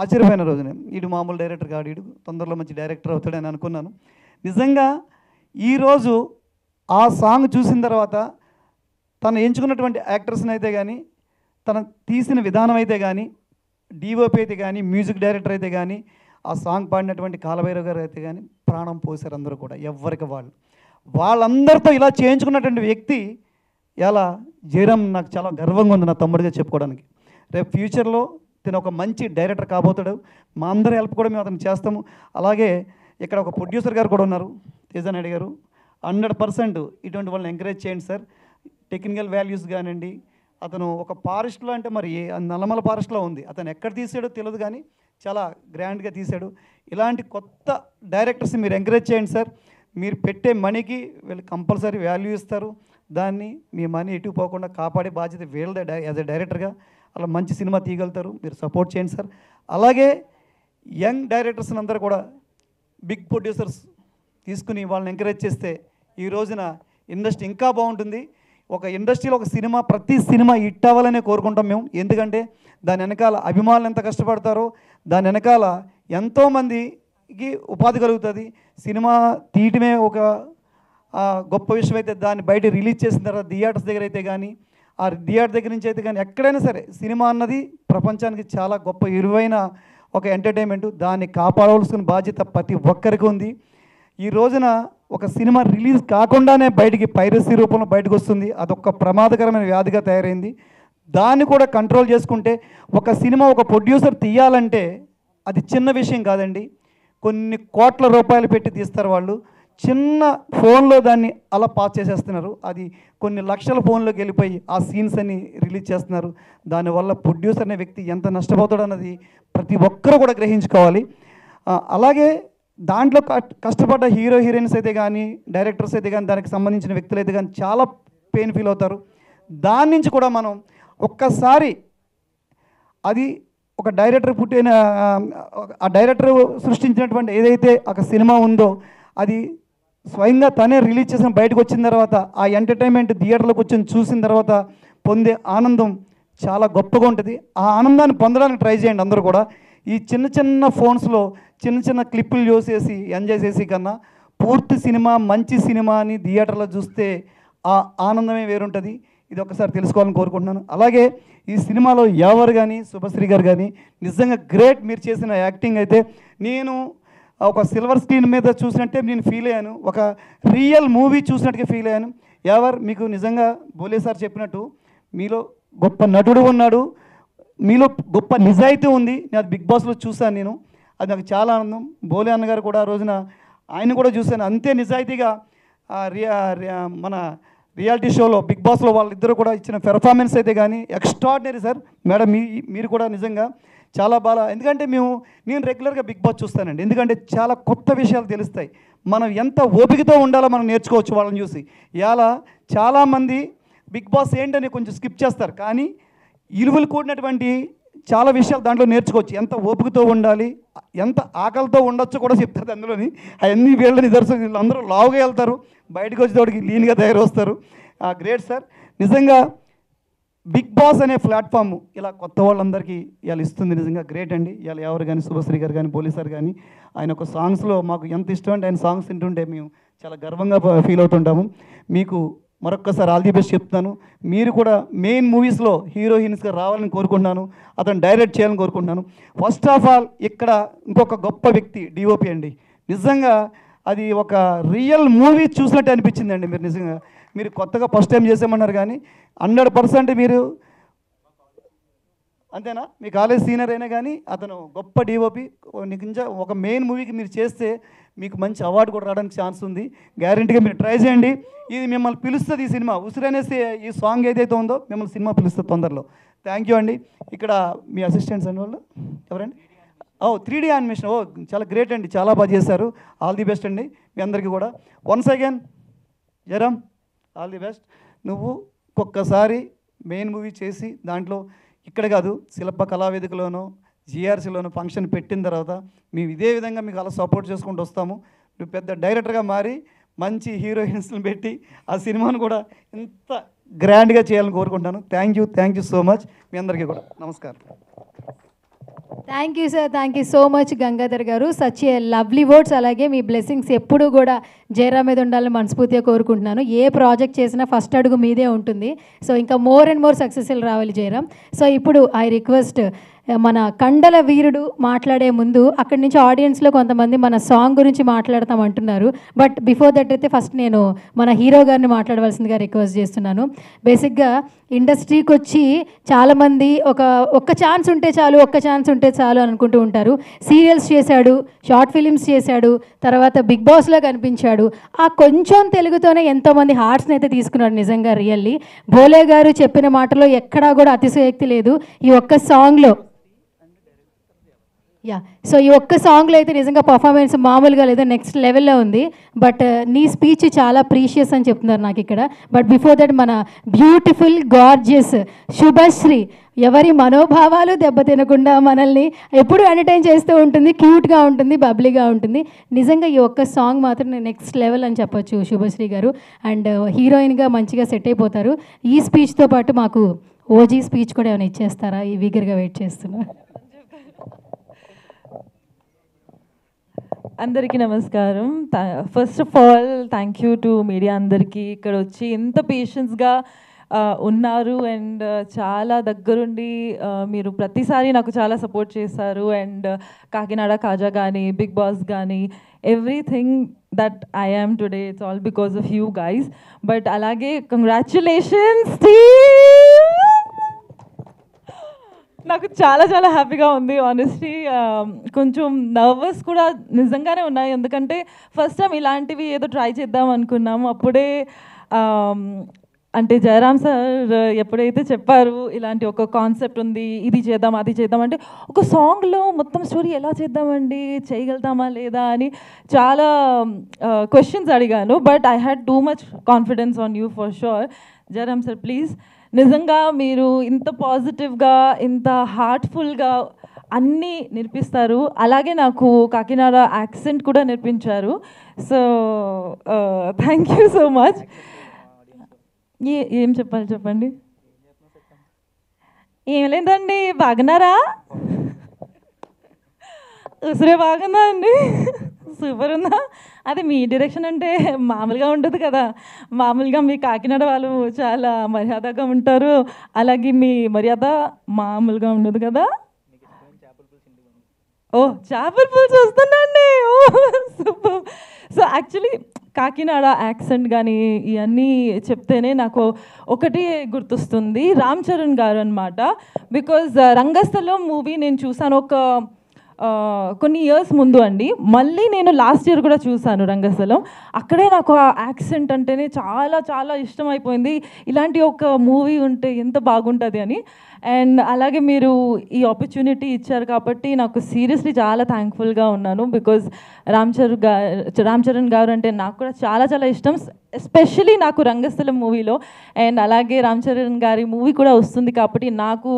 ఆశ్చర్యపోయిన రోజునే. వీడు మామూలు డైరెక్టర్ కాడు, వీడు తొందరలో మంచి డైరెక్టర్ అవుతాడని అనుకున్నాను. నిజంగా ఈరోజు ఆ సాంగ్ చూసిన తర్వాత తను ఎంచుకున్నటువంటి యాక్టర్స్ని అయితే కానీ, తను తీసిన విధానం అయితే కానీ, డిఓపి అయితే కానీ, మ్యూజిక్ డైరెక్టర్ అయితే కానీ, ఆ సాంగ్ పాడినటువంటి కాలభైరవ్ గారు అయితే కానీ ప్రాణం పోసారు అందరూ కూడా, ఎవరికి వాళ్ళందరితో ఇలా చేయించుకున్నటువంటి వ్యక్తి ఎలా జయరామ్ నాకు చాలా గర్వంగా ఉంది నా తమ్ముడిగా చెప్పుకోవడానికి. రేపు ఫ్యూచర్లో తను ఒక మంచి డైరెక్టర్ కాబోతాడు. మా అందరి హెల్ప్ కూడా మేము అతను చేస్తాము. అలాగే ఇక్కడ ఒక ప్రొడ్యూసర్ గారు కూడా ఉన్నారు, తేజానాయుడు గారు. 100% ఇటువంటి వాళ్ళని ఎంకరేజ్ చేయండి సార్. టెక్నికల్ వాల్యూస్ కానివ్వండి, అతను ఒక ఫారెస్ట్లో అంటే మరి నల్లమల ఫారెస్ట్లో ఉంది, అతను ఎక్కడ తీసాడో తెలియదు కానీ చాలా గ్రాండ్గా తీశాడు. ఇలాంటి కొత్త డైరెక్టర్స్ మీరు ఎంకరేజ్ చేయండి సార్. మీరు పెట్టే మనీకి వీళ్ళు కంపల్సరీ వాల్యూ ఇస్తారు. దాన్ని మీ మనీ ఎటు పోకుండా కాపాడే బాధ్యత వీళ్ళదే యాజ్ ఎ డైరెక్టర్గా. అలా మంచి సినిమా తీయగలుగుతారు, మీరు సపోర్ట్ చేయండి సార్. అలాగే యంగ్ డైరెక్టర్స్ అందరూ కూడా బిగ్ ప్రొడ్యూసర్స్ తీసుకుని వాళ్ళని ఎంకరేజ్ చేస్తే ఈ రోజున ఇండస్ట్రీ ఇంకా బాగుంటుంది. ఒక ఇండస్ట్రీలో ఒక సినిమా, ప్రతి సినిమా హిట్ అవ్వాలనే కోరుకుంటాం మేము. ఎందుకంటే దాని వెనకాల అభిమానులు ఎంత కష్టపడతారో, దాని వెనకాల ఎంతోమందికి ఉపాధి కలుగుతుంది. సినిమా తీయటమే ఒక గొప్ప విషయం అయితే, దాన్ని బయట రిలీజ్ చేసిన తర్వాత థియేటర్స్ దగ్గర అయితే కానీ, ఆ థియేటర్ దగ్గర నుంచి అయితే కానీ ఎక్కడైనా సరే సినిమా అన్నది ప్రపంచానికి చాలా గొప్ప విలువైన ఒక ఎంటర్టైన్మెంట్. దాన్ని కాపాడవలసిన బాధ్యత ప్రతి ఒక్కరికి ఉంది. ఈ రోజున ఒక సినిమా రిలీజ్ కాకుండానే బయటికి పైరసీ రూపంలో బయటకు వస్తుంది. అదొక ప్రమాదకరమైన వ్యాధిగా తయారైంది. దాన్ని కూడా కంట్రోల్ చేసుకుంటే ఒక సినిమా ఒక ప్రొడ్యూసర్ తీయాలంటే అది చిన్న విషయం కాదండి. కొన్ని కోట్ల రూపాయలు పెట్టి తీస్తారు వాళ్ళు. చిన్న ఫోన్లో దాన్ని అలా పాస్ చేసేస్తున్నారు. అది కొన్ని లక్షల ఫోన్లోకి వెళ్ళిపోయి ఆ సీన్స్ అన్ని రిలీజ్ చేస్తున్నారు. దానివల్ల ప్రొడ్యూసర్ అనే వ్యక్తి ఎంత నష్టపోతాడు అన్నది ప్రతి ఒక్కరూ కూడా గ్రహించుకోవాలి. అలాగే దాంట్లో కష్టపడ్డ హీరో హీరోయిన్స్ అయితే కానీ, డైరెక్టర్స్ అయితే కానీ, దానికి సంబంధించిన వ్యక్తులు అయితే కానీ చాలా పెయిన్ ఫీల్ అవుతారు. దాని నుంచి కూడా మనం ఒక్కసారి అది ఒక డైరెక్టర్ పుట్టిన ఆ డైరెక్టర్ సృష్టించినటువంటి ఏదైతే ఒక సినిమా ఉందో అది స్వయంగా తనే రిలీజ్ చేసిన బయటకు వచ్చిన తర్వాత ఆ ఎంటర్టైన్మెంట్ థియేటర్లోకి వచ్చి చూసిన తర్వాత పొందే ఆనందం చాలా గొప్పగా ఉంటుంది. ఆ ఆనందాన్ని పొందడానికి ట్రై చేయండి అందరూ కూడా. ఈ చిన్న చిన్న ఫోన్స్లో చిన్న చిన్న క్లిప్పులు చూసేసి ఎంజాయ్ చేసి కన్నా పూర్తి సినిమా, మంచి సినిమాని థియేటర్లో చూస్తే ఆ ఆనందమే వేరుంటుంది. ఇది ఒకసారి తెలుసుకోవాలని కోరుకుంటున్నాను. అలాగే ఈ సినిమాలో ఎవరు కానీ, శుభశ్రీ గారు కానీ నిజంగా గ్రేట్. మీరు చేసిన యాక్టింగ్ అయితే నేను ఒక సిల్వర్ స్క్రీన్ మీద చూసినట్టే నేను ఫీల్ అయ్యాను, ఒక రియల్ మూవీ చూసినట్టుగా ఫీల్ అయ్యాను. మీకు నిజంగా బోలే సార్ చెప్పినట్టు మీలో గొప్ప నటుడు ఉన్నాడు, మీలో గొప్ప నిజాయితీ ఉంది. నేను అది బిగ్ బాస్లో చూశాను, నేను అది నాకు చాలా ఆనందం. బోలే అన్నగారు కూడా ఆ రోజున ఆయన కూడా చూశాను, అంతే నిజాయితీగా మన రియాలిటీ షోలో బిగ్ బాస్లో వాళ్ళిద్దరూ కూడా ఇచ్చిన పెర్ఫార్మెన్స్ అయితే కానీ ఎక్స్ట్రాడినరీ సార్. మేడం మీరు కూడా నిజంగా చాలా బాగా, ఎందుకంటే నేను రెగ్యులర్గా బిగ్ బాస్ చూస్తానండి. ఎందుకంటే చాలా కొత్త విషయాలు తెలుస్తాయి. మనం ఎంత ఓపికతో ఉండాలో మనం నేర్చుకోవచ్చు వాళ్ళని చూసి. ఇలా చాలామంది బిగ్ బాస్ ఏంటని కొంచెం స్కిప్ చేస్తారు, కానీ ఇలువలు కూడినటువంటి చాలా విషయాలు దాంట్లో నేర్చుకోవచ్చు. ఎంత ఓపికతో ఉండాలి, ఎంత ఆకలితో ఉండొచ్చు కూడా చెప్తారు అందులోని. అవన్నీ వీళ్ళ నిదర్శనం. వీళ్ళందరూ లావుగా వెళ్తారు, బయటకు వచ్చేటోడికి లీన్గా తయారు వస్తారు. Great sir. నిజంగా బిగ్ బాస్ అనే ప్లాట్ఫామ్ ఇలా కొత్త వాళ్ళందరికీ ఇలా ఇస్తుంది, నిజంగా గ్రేట్ అండి. ఇలా ఎవరు కానీ శుభశ్రీ గారు కానీ పోలీస్ సార్ కానీ ఆయన ఒక సాంగ్స్లో మాకు ఎంత ఇష్టం అంటే ఆయన సాంగ్స్ వింటుంటే మేము చాలా గర్వంగా ఫీల్ అవుతుంటాము. మీకు మరొక్కసారి ఆల్ ది బెస్ట్ చెప్తాను. మీరు కూడా మెయిన్ మూవీస్లో హీరోయిన్స్గా రావాలని కోరుకుంటున్నాను, అతను డైరెక్ట్ చేయాలని కోరుకుంటున్నాను. ఫస్ట్ ఆఫ్ ఆల్ ఇక్కడ ఇంకొక గొప్ప వ్యక్తి డిఓపి అండి. నిజంగా అది ఒక రియల్ మూవీ చూసినట్టు అనిపించిందండి. మీరు నిజంగా మీరు కొత్తగా ఫస్ట్ టైం చేసామన్నారు కానీ 100% మీరు అంతేనా, మీ కాలేజ్ సీనియర్ అయినా కానీ అతను గొప్ప డిఓపి. నిజంగా ఒక మెయిన్ మూవీకి మీరు చేస్తే మీకు మంచి అవార్డు కూడా రావడానికి ఛాన్స్ ఉంది. గ్యారెంటీగా మీరు ట్రై చేయండి. ఇది మిమ్మల్ని పిలుస్తుంది ఈ సినిమా. ఉసిరనేసి ఈ సాంగ్ ఏదైతే ఉందో మిమ్మల్ని సినిమా పిలుస్తుంది తొందరలో. థ్యాంక్ యూ అండి. ఇక్కడ మీ అసిస్టెంట్స్ అండి వాళ్ళు ఎవరండి? 3D యానిమేషన్ చాలా గ్రేట్ అండి, చాలా బాగా చేశారు. ఆల్ ది బెస్ట్ అండి మీ అందరికీ కూడా. Once again Jayaram all the best. నువ్వు ఒక్కొక్కసారి మెయిన్ మూవీ చేసి దాంట్లో ఇక్కడ కాదు శిల్ప కళావేదికలోనో జిఆర్సీలోనో ఫంక్షన్ పెట్టిన తర్వాత మేము ఇదే విధంగా మీకు అలా సపోర్ట్ చేసుకుంటూ వస్తాము. నువ్వు పెద్ద డైరెక్టర్గా మారి మంచి హీరోయిన్స్ని పెట్టి ఆ సినిమాను కూడా ఇంత గ్రాండ్గా చేయాలని కోరుకుంటాను. థ్యాంక్ యూ సో మచ్ మీ అందరికీ కూడా. నమస్కారం. Thank you sir, thank you so much Gangadhar garu. Such a lovely words. అలాగే మీ బ్లెస్సింగ్స్ ఎప్పుడూ కూడా జయరామ్ మీద ఉండాలని మనస్ఫూర్తిగా కోరుకుంటున్నాను. ఏ ప్రాజెక్ట్ చేసినా ఫస్ట్ అడుగు మీదే ఉంటుంది. సో ఇంకా మోర్ అండ్ మోర్ సక్సెస్ఫుల్ రావాలి జయరామ్. సో ఇప్పుడు ఐ రిక్వెస్ట్ మన కండల వీరుడు మాట్లాడే ముందు అక్కడి నుంచి ఆడియన్స్లో కొంతమంది మన సాంగ్ గురించి మాట్లాడతాం అంటున్నారు. బట్ బిఫోర్ దట్ అయితే ఫస్ట్ నేను మన హీరో గారిని మాట్లాడవలసిందిగా రిక్వెస్ట్ చేస్తున్నాను. బేసిక్గా ఇండస్ట్రీకి వచ్చి చాలామంది ఒక్క ఛాన్స్ ఉంటే చాలు అనుకుంటూ ఉంటారు. సీరియల్స్ చేశాడు, షార్ట్ ఫిలిమ్స్ చేశాడు, తర్వాత బిగ్ బాస్లో కనిపించాడు. ఆ కొంచెం తెలుగుతోనే ఎంతోమంది హార్ట్స్ని అయితే తీసుకున్నాడు. నిజంగా రియల్లీ భోలే గారు చెప్పిన మాటలో ఎక్కడా కూడా అతిశయోక్తి లేదు. ఈ ఒక్క సాంగ్లో సో ఈ ఒక్క సాంగ్లో అయితే నిజంగా పర్ఫార్మెన్స్ మామూలుగా లేదు, నెక్స్ట్ లెవెల్లో ఉంది. బట్ నీ స్పీచ్ చాలా ప్రీషియస్ అని చెప్తున్నారు నాకు ఇక్కడ. బట్ బిఫోర్ దట్ మన బ్యూటిఫుల్ గార్జియస్ శుభశ్రీ ఎవరి మనోభావాలు దెబ్బతినకుండా మనల్ని ఎప్పుడు ఎంటర్టైన్ చేస్తూ ఉంటుంది, క్యూట్గా ఉంటుంది, బబ్లీగా ఉంటుంది. నిజంగా ఈ ఒక్క సాంగ్ మాత్రం నెక్స్ట్ లెవెల్ అని చెప్పొచ్చు శుభశ్రీ గారు. అండ్ హీరోయిన్గా మంచిగా సెట్ అయిపోతారు. ఈ స్పీచ్తో పాటు మాకు ఓజీ స్పీచ్ కూడా ఏమైనా ఇచ్చేస్తారా? ఈ వీగర్గా వెయిట్ చేస్తున్నా. అందరికీ నమస్కారం. First of all thank you to media అందరికీ. ఇక్కడ వచ్చి ఎంత పేషెన్స్గా ఉన్నారు అండ్ చాలా దగ్గరుండి మీరు ప్రతిసారి నాకు చాలా సపోర్ట్ చేశారు. అండ్ కాకినాడ కాజా కానీ బిగ్ బాస్ కానీ everything that I am today it's all because of you guys. But అలాగే కంగ్రాచులేషన్స్. నాకు చాలా చాలా హ్యాపీగా ఉంది ఆనెస్ట్లీ. కొంచెం నర్వస్ కూడా నిజంగానే ఉన్నాయి, ఎందుకంటే ఫస్ట్ టైం ఇలాంటివి ఏదో ట్రై చేద్దాం అనుకున్నాము. అప్పుడే అంటే జయరామ్ సార్ ఎప్పుడైతే చెప్పారు ఇలాంటి ఒక కాన్సెప్ట్ ఉంది, ఇది చేద్దాం అది చేద్దాం అంటే ఒక సాంగ్లో మొత్తం స్టోరీ ఎలా చేద్దామండి, చేయగలుగుతామా లేదా అని చాలా క్వశ్చన్స్ అడిగాను. But I had too much confidence on you for sure. Jayaram sir please, నిజంగా మీరు ఇంత పాజిటివ్గా ఇంత హార్ట్ఫుల్గా అన్నీ నేర్పిస్తారు. అలాగే నాకు కాకినాడ యాక్సెంట్ కూడా నేర్పించారు. So thank you so much. ఏం చెప్పాలి చెప్పండి? ఏం లేదండి, బాగున్నారా? ఉసిరే బాగుందా అండి? సూపర్ ఉందా? అది మీ డైరెక్షన్ అంటే మామూలుగా ఉండదు కదా. మామూలుగా మీ కాకినాడ వాళ్ళు చాలా మర్యాదగా ఉంటారు, అలాగే మీ మర్యాద మామూలుగా ఉండదు కదా. ఓ చేపల పులుసు వస్తుందండి. ఓ super. So actually Kakinada accent కానీ ఇవన్నీ చెప్తేనే నాకు ఒకటి గుర్తొస్తుంది, రామ్ చరణ్ గారు అనమాట. బికాజ్ రంగస్థలం మూవీ నేను చూసాను ఒక కొన్ని ఇయర్స్ ముందు అండి. మళ్ళీ నేను లాస్ట్ ఇయర్ కూడా చూసాను రంగస్థలం. అక్కడే నాకు ఆ యాక్సెంట్ అంటేనే చాలా చాలా ఇష్టమైపోయింది. ఇలాంటి ఒక మూవీ ఉంటే ఎంత బాగుంటుంది అని. అండ్ అలాగే మీరు ఈ ఆపర్చునిటీ ఇచ్చారు కాబట్టి నాకు సీరియస్లీ చాలా థ్యాంక్ఫుల్గా ఉన్నాను. బికాజ్ రామ్ చరణ్ గారు అంటే నాకు కూడా చాలా చాలా ఇష్టం, ఎస్పెషలీ నాకు రంగస్థలం మూవీలో. అండ్ అలాగే రామ్ చరణ్ గారి మూవీ కూడా వస్తుంది కాబట్టి నాకు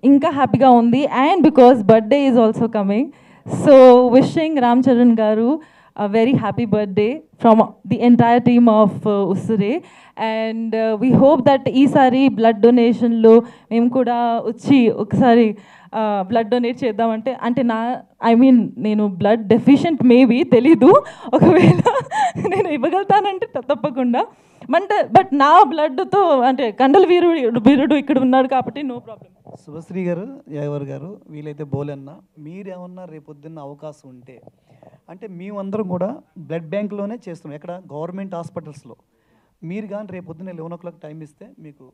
ఇంకా హ్యాపీగా ఉంది. And because birthday is also coming, so wishing Ram Charan గారు a very happy birthday from the entire team of Usure. And we hope that ఈసారి బ్లడ్ డొనేషన్లో మేము కూడా వచ్చి ఒకసారి బ్లడ్ డొనేట్ చేద్దామంటే, అంటే నేను బ్లడ్ డెఫిషియెంట్ మేబీ తెలీదు, ఒకవేళ నేను ఇవ్వగలుగుతానంటే తప్పకుండా. బట్ నా బ్లడ్తో అంటే కండల వీరుడు ఇక్కడ ఉన్నాడు కాబట్టి నో ప్రాబ్లం. శుభశ్రీ గారు, యావర్ గారు, వీలైతే బోలన్న, మీరేమన్నా రేపొద్దున్న అవకాశం ఉంటే, అంటే మేమందరం కూడా బ్లడ్ బ్యాంక్లోనే చేస్తున్నాం, ఎక్కడ గవర్నమెంట్ హాస్పిటల్స్లో. మీరు కానీ రేపొద్దున 11 o'clock టైం ఇస్తే మీరు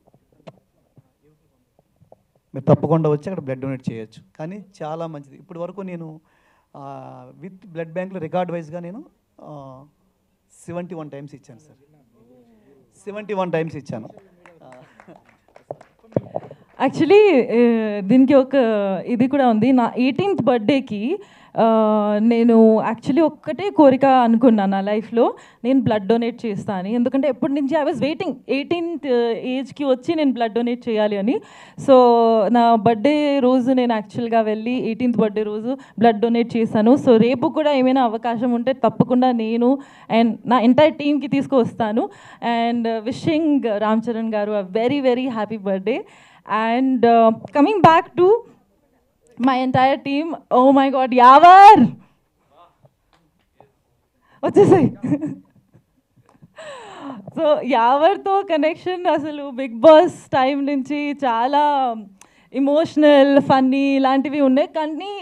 తప్పకుండా వచ్చి అక్కడ బ్లడ్ డొనేట్ చేయొచ్చు. కానీ చాలా మంచిది. ఇప్పటి వరకు నేను విత్ బ్లడ్ బ్యాంక్లో రికార్డ్ వైజ్గా నేను 71 times ఇచ్చాను సార్. 71 times ఇచ్చాను. యాక్చువల్లీ దీనికి ఒక ఇది కూడా ఉంది. నా 18th బర్త్డేకి నేను యాక్చువల్లీ ఒక్కటే కోరిక అనుకున్నాను నా లైఫ్లో, నేను బ్లడ్ డొనేట్ చేస్తాను. ఎందుకంటే ఎప్పటి నుంచి ఐ వాజ్ వెయిటింగ్ 18th ఏజ్కి వచ్చి నేను బ్లడ్ డొనేట్ చేయాలి అని. సో నా బర్త్డే రోజు నేను యాక్చువల్గా వెళ్ళి 18th బర్త్డే రోజు బ్లడ్ డొనేట్ చేశాను. సో రేపు కూడా ఏమైనా అవకాశం ఉంటే తప్పకుండా నేను అండ్ నా ఎంటైర్ టీమ్కి తీసుకువస్తాను. అండ్ విషింగ్ రామ్ చరణ్ గారు a very very happy birthday. And coming back to my entire team, oh my god, Yavar! వచ్చేసాయి. సో యావర్తో కనెక్షన్ అసలు బిగ్ బాస్ టైం నుంచి చాలా ఇమోషనల్, ఫన్నీ ఇలాంటివి ఉన్నాయి. కానీ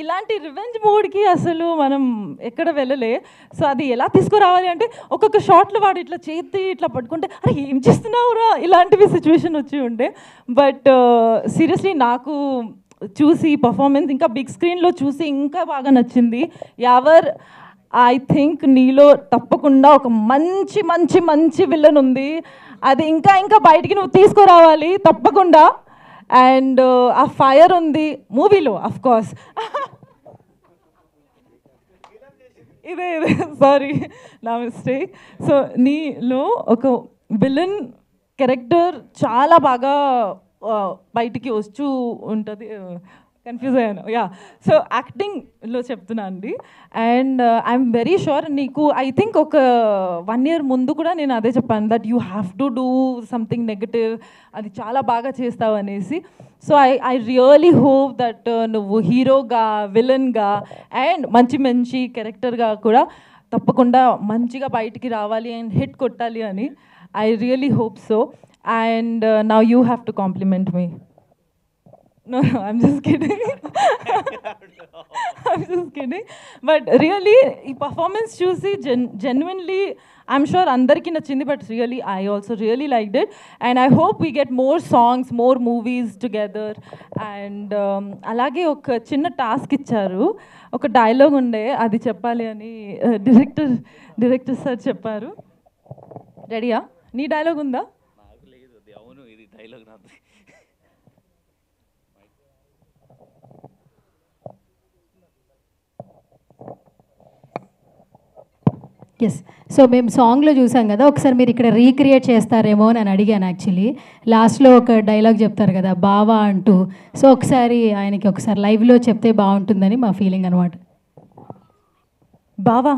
ఇలాంటి రివెంజ్ మూడ్కి అసలు మనం ఎక్కడ వెళ్ళలే. సో అది ఎలా తీసుకురావాలి అంటే ఒక్కొక్క షాట్లో వాడు ఇట్లా చేతి ఇట్లా పట్టుకుంటే అరే ఏం చేస్తున్నావురా ఇలాంటివి సిచ్యువేషన్ వచ్చి ఉండే. బట్ సీరియస్లీ నాకు చూసి పర్ఫార్మెన్స్ ఇంకా బిగ్ స్క్రీన్లో చూసి ఇంకా బాగా నచ్చింది. యావర్, ఐ థింక్ నీలో తప్పకుండా ఒక మంచి మంచి మంచి విలన్ ఉంది. అది ఇంకా ఇంకా బయటికి నువ్వు తీసుకురావాలి తప్పకుండా. అండ్ ఆ ఫైర్ ఉంది మూవీలో అఫ్ కోర్స్. ఇదే సారీ నా మిస్టేక్. సో నీలో ఒక విలన్ క్యారెక్టర్ చాలా బాగా బయటికి వస్తూ ఉంటుంది. కన్ఫ్యూజ్ అయ్యాను. యా, సో యాక్టింగ్లో చెప్తున్నా అండి. అండ్ ఐఎమ్ వెరీ షూర్ నీకు ఐ థింక్ ఒక 1 year ముందు కూడా నేను అదే చెప్పాను that you have to do something negative, అది చాలా బాగా చేస్తావు అనేసి. So I really hope that నువ్వు హీరోగా, విలన్గా అండ్ మంచి మంచి క్యారెక్టర్గా కూడా తప్పకుండా మంచిగా బయటికి రావాలి అండ్ హిట్ కొట్టాలి అని I really hope so. And now you have to compliment me. No, I'm just kidding. I'm just kidding. But really, ఈ performance చూసి genuinely, I'm sure అందరికీ నచ్చింది. But really, I also really liked it. And I hope we get more songs, more movies together. And అలాగే ఒక చిన్న task ఇచ్చారు, ఒక dialogue ఉండే అది చెప్పాలి అని డైరెక్టర్ సార్ చెప్పారు. రెడీయా? నీ డైలాగ్ ఉందా? అవును, ఇది డైలాగ్ నాది. ఎస్. సో మేము సాంగ్లో చూసాం కదా, ఒకసారి మీరు ఇక్కడ రీక్రియేట్ చేస్తారేమో అని అడిగాను యాక్చువల్లీ. లాస్ట్లో ఒక డైలాగ్ చెప్తారు కదా బావా అంటూ. సో ఒకసారి ఆయనకి ఒకసారి లైవ్లో చెప్తే బాగుంటుందని మా ఫీలింగ్ అనమాట. బావా,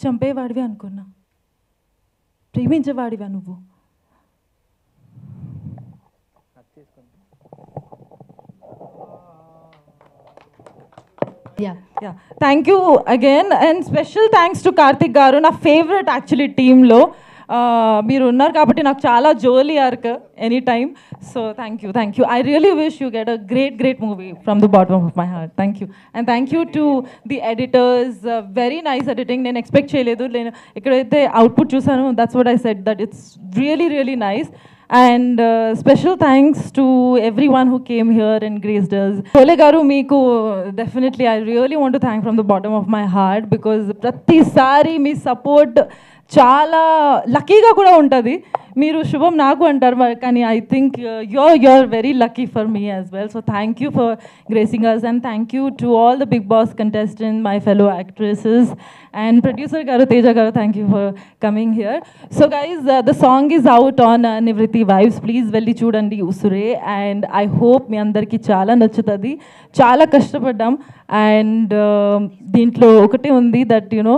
చంపేవాడివి అనుకున్నా, ప్రేమించేవాడివా నువ్వు? Yeah. Thank you again, and special thanks to Karthik garu, na favorite actually team lo. మీరు ఉన్నారు కాబట్టి నాకు చాలా జోలీ ఆర్క్ any time. So thank you. I really wish you get a great movie from the bottom of my heart. Thank you. And thank you to the editors, very nice editing. నేను expect చేయలేదు, నేను ఎక్కడైతే output చూసాను that's what I said that it's really nice. And special thanks to everyone who came here and graced us. Sholay garu, meeku definitely I really want to thank from the bottom of my heart, because pratisari me support చాలా లక్కీగా కూడా ఉంటుంది. మీరు శుభం నాకు అంటారు కానీ I think you're very lucky for me as well. So thank you for gracing us and thank you to all the Big Boss contestants, my fellow actresses and producer Garu Teja Garu, thank you for coming here. So guys, the song is out on Nivriti Vibes. Please వెళ్ళి చూడండి ఉసురే and I hope మీ అందరికీ చాలా నచ్చుతుంది. చాలా కష్టపడ్డాం and దీంట్లో ఒకటే ఉంది దట్ యునో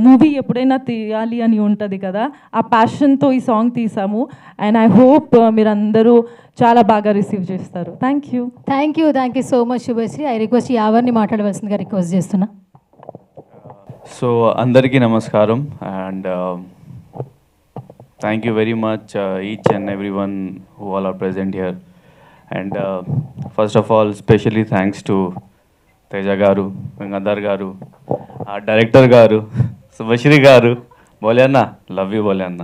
మూవీ ఎప్పుడైనా తీయాలి అని ఉంటుంది కదా, ఆ ప్యాషన్తో ఈ సాంగ్ తీసాము అండ్ ఐ హోప్ మీరందరూ చాలా బాగా రిసీవ్ చేస్తారు. Thank you thank you so much Subhashree. I request యావర్ని మాట్లాడవలసిందిగా రిక్వెస్ట్ చేస్తున్నా. సో అందరికీ నమస్కారం and thank you very much each and every one who all are present here and first of all specially thanks to Teja garu, Gangadhar గారు, director గారు, శుభశ్రీ గారు. బోలే అన్న, love you బోలే అన్న,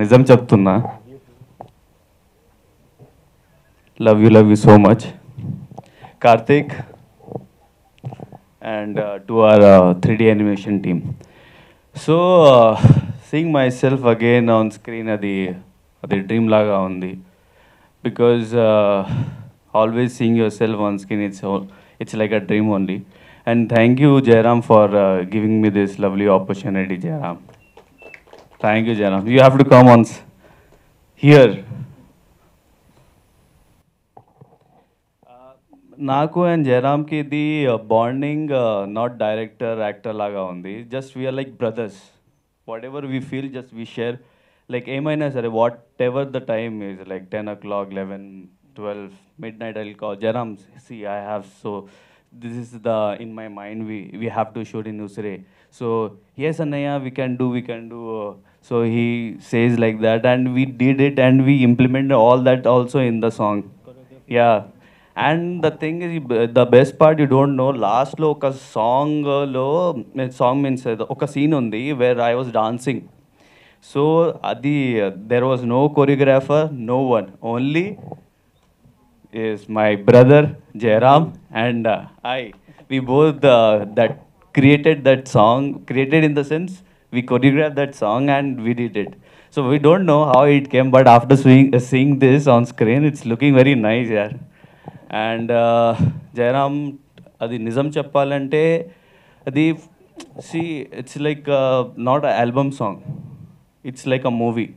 నిజం చెప్తున్నా, love you so much. Karthik and to our 3D animation team. So seeing myself again on screen adi dream laga undi because always seeing yourself on screen it's like a dream only. And thank you Jairam for giving me this lovely opportunity. Jairam, thank you Jairam, you have to come on here. నాకు and జయరామ్కి ఇది bonding not director actor లాగా ఉంది. Just we're like brothers. Whatever we feel just we share. Like ఏమైనా సరే whatever the time is like 10 o'clock, 11, 12, midnight I'll call Jairam, see I have so this is the in my mind we have to shoot in Usre. So yes Annaya, we can do so he says like that and we did it and we implemented all that also in the song. Yeah. And the thing is, the best part you don't know, last lo oka song means oka scene undi where I was dancing. So adi there was no choreographer, no one, only is my brother Jairam and I. We both that created that song, created in the sense we choreographed that song and we did it. So we don't know how it came, but after seeing this on screen, it's looking very nice, yeah. And Jayaram అది నిజం చెప్పాలంటే అది see it's like not a album song, it's like a movie.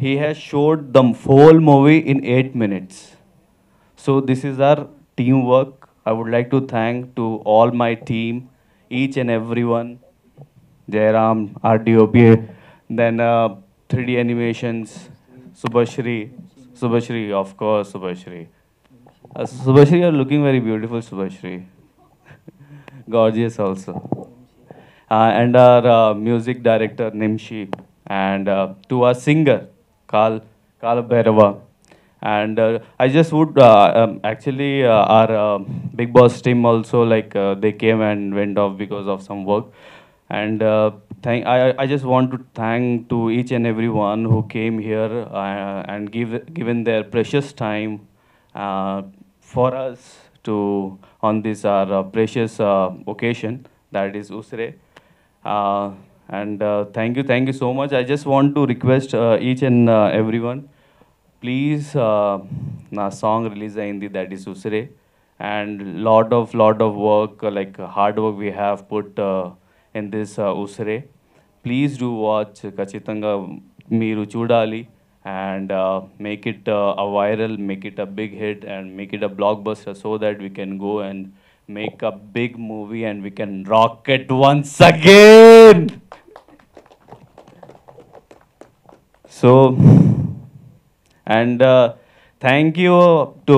He has showed the whole movie in 8 minutes. So this is our team work. I would like to thank to all my team, each and every one. Jayaram, RDOP, then 3D animations, Subhashri, of course, Subhashri. Subhashri, you are looking very beautiful, Subhashri. Gorgeous also. And our music director, Nimshi. And to our singer, Kala Bhairava. And I just would, actually, our Big Boss team also, like, they came and went off because of some work. And I just want to thank to each and every one who came here and given their precious time for us to on this our precious occasion, that is Usre. And thank you so much. I just want to request each and everyone, please, na song release ayindi, that is Usre, and lot of work, like hard work we have put in this Usre. Please do watch, ఖచ్చితంగా మీరు చూడాలి. And make it a viral, make it a big hit and make it a blockbuster so that we can go and make a big movie and we can rock it once again. So, and thank you to,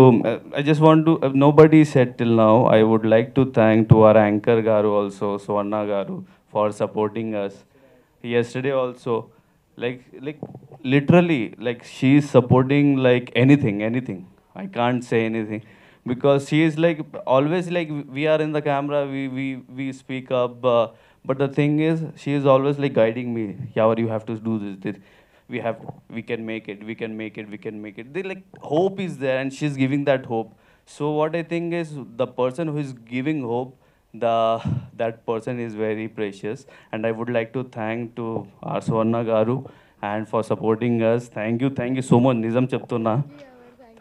I just want to, nobody said till now, I would like to thank to our anchor Garu also, Swarna Garu, for supporting us. Yesterday also, like literally, like she is supporting like anything. I can't say anything because she is like always like we are in the camera, we speak up, but the thing is she is always like guiding me. Yavar, you have to do this. We can make it. They like hope is there and she's giving that hope. So what I think is the person who is giving hope, that person is very precious. And I would like to thank to our Swarna Garu and for supporting us. Thank you so much. Nizam చెప్తున్నా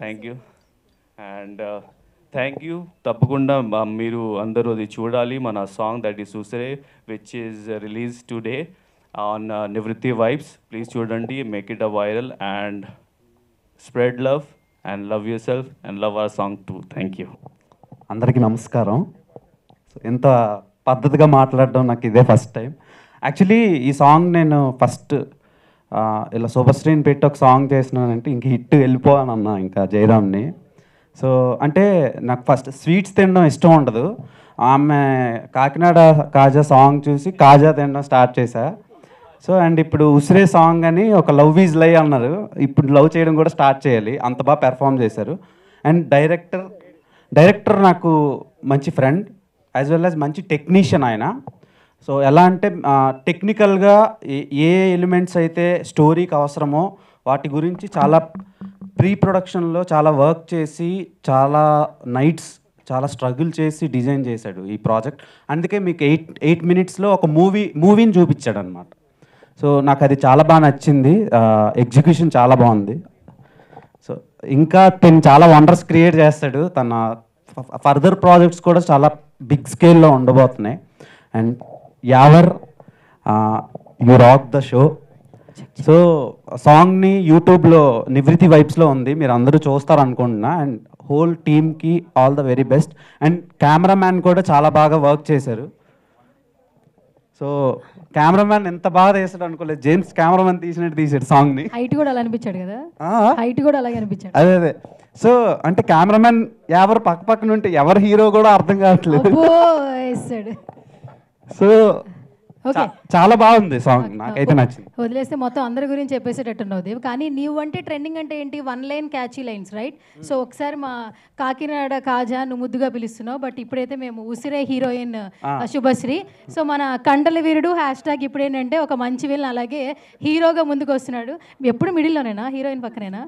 thank you and thank you. తప్పకుండా మీరు అందరూ అది చూడాలి మన song that is Usire which is release today on Nivrithi vibes. Please చూడండి, make it a viral and spread love and love yourself and love our song too. Thank you. అందరికీ నమస్కారం. ఇంత పద్ధతిగా మాట్లాడడం నాకు ఇదే ఫస్ట్ టైం. యాక్చువల్లీ ఈ song నేను ఫస్ట్ ఇలా శుభశ్రీని పెట్టి ఒక సాంగ్ చేసినానంటే ఇంక హిట్ వెళ్ళిపోవాలన్నా ఇంకా జయరామ్ని. సో అంటే నాకు ఫస్ట్ స్వీట్స్ తినడం ఇష్టం ఉండదు. ఆమె కాకినాడ కాజా సాంగ్ చూసి కాజా తినడం స్టార్ట్ చేశా. సో అండ్ ఇప్పుడు ఉసిరే సాంగ్ అని ఒక లవ్ ఈజ్ లై అన్నారు. ఇప్పుడు లవ్ చేయడం కూడా స్టార్ట్ చేయాలి, అంత బాగా పెర్ఫామ్ చేశారు. అండ్ డైరెక్టర్ నాకు మంచి ఫ్రెండ్ యాజ్ వెల్ యాజ్ మంచి టెక్నీషియన్ ఆయన. సో ఎలా అంటే టెక్నికల్గా ఏ ఎలిమెంట్స్ అయితే స్టోరీకి అవసరమో వాటి గురించి చాలా ప్రీ ప్రొడక్షన్లో చాలా వర్క్ చేసి చాలా నైట్స్ చాలా స్ట్రగుల్ చేసి డిజైన్ చేశాడు ఈ ప్రాజెక్ట్. అందుకే మీకు 8 minutesలో ఒక మూవీని చూపించాడు అనమాట. సో నాకు అది చాలా బాగా నచ్చింది. ఎగ్జిక్యూషన్ చాలా బాగుంది. సో ఇంకా తను చాలా వండర్స్ క్రియేట్ చేస్తాడు. తన ఫర్దర్ ప్రాజెక్ట్స్ కూడా చాలా బిగ్ స్కేల్లో ఉండబోతున్నాయి. And Yawar you rock the show. So సాంగ్ని యూట్యూబ్లో నివృత్తి వైబ్స్లో ఉంది, మీరు అందరూ చూస్తారు అనుకుంటున్నా. అండ్ హోల్ టీమ్కి all the very best. And cameraman కూడా చాలా బాగా వర్క్ చేశారు. సో కెమెరామ్యాన్ ఎంత బాగా తీసాడు అనుకోలేదు. జేమ్స్ కెమెరామ్యాన్ తీసినట్టు తీసాడు సాంగ్ని. హైట్ కూడా అలా అనిపించాడు కదా, హైట్ కూడా అలాగే అనిపించాడు. అదే సో అంటే కెమెరామ్యాన్ ఎవరు పక్కన ఉంటే ఎవరు హీరో కూడా అర్థం కావట్లేదు. సో చాలా బాగుంది సాంగ్, నాకైతే నచ్చింది. వదిలేస్తే మొత్తం అందరి గురించి చెప్పేసేటట్టున్నావు దేవ్. కానీ నీవు అంటే ట్రెండింగ్ అంటే ఏంటి? 1 line catchy lines, right? So ఒకసారి మా కాకినాడ కాజా నువ్వు ముద్దుగా పిలుస్తున్నావు, బట్ ఇప్పుడైతే మేము ఉసిరే హీరోయిన్ శుభశ్రీ. సో మన కండల వీరుడు #. ఇప్పుడు ఏంటంటే ఒక మంచి వీళ్ళని అలాగే హీరోగా ముందుకు వస్తున్నాడు. ఎప్పుడు మిడిల్లోనేనా, హీరోయిన్ పక్కనేనా?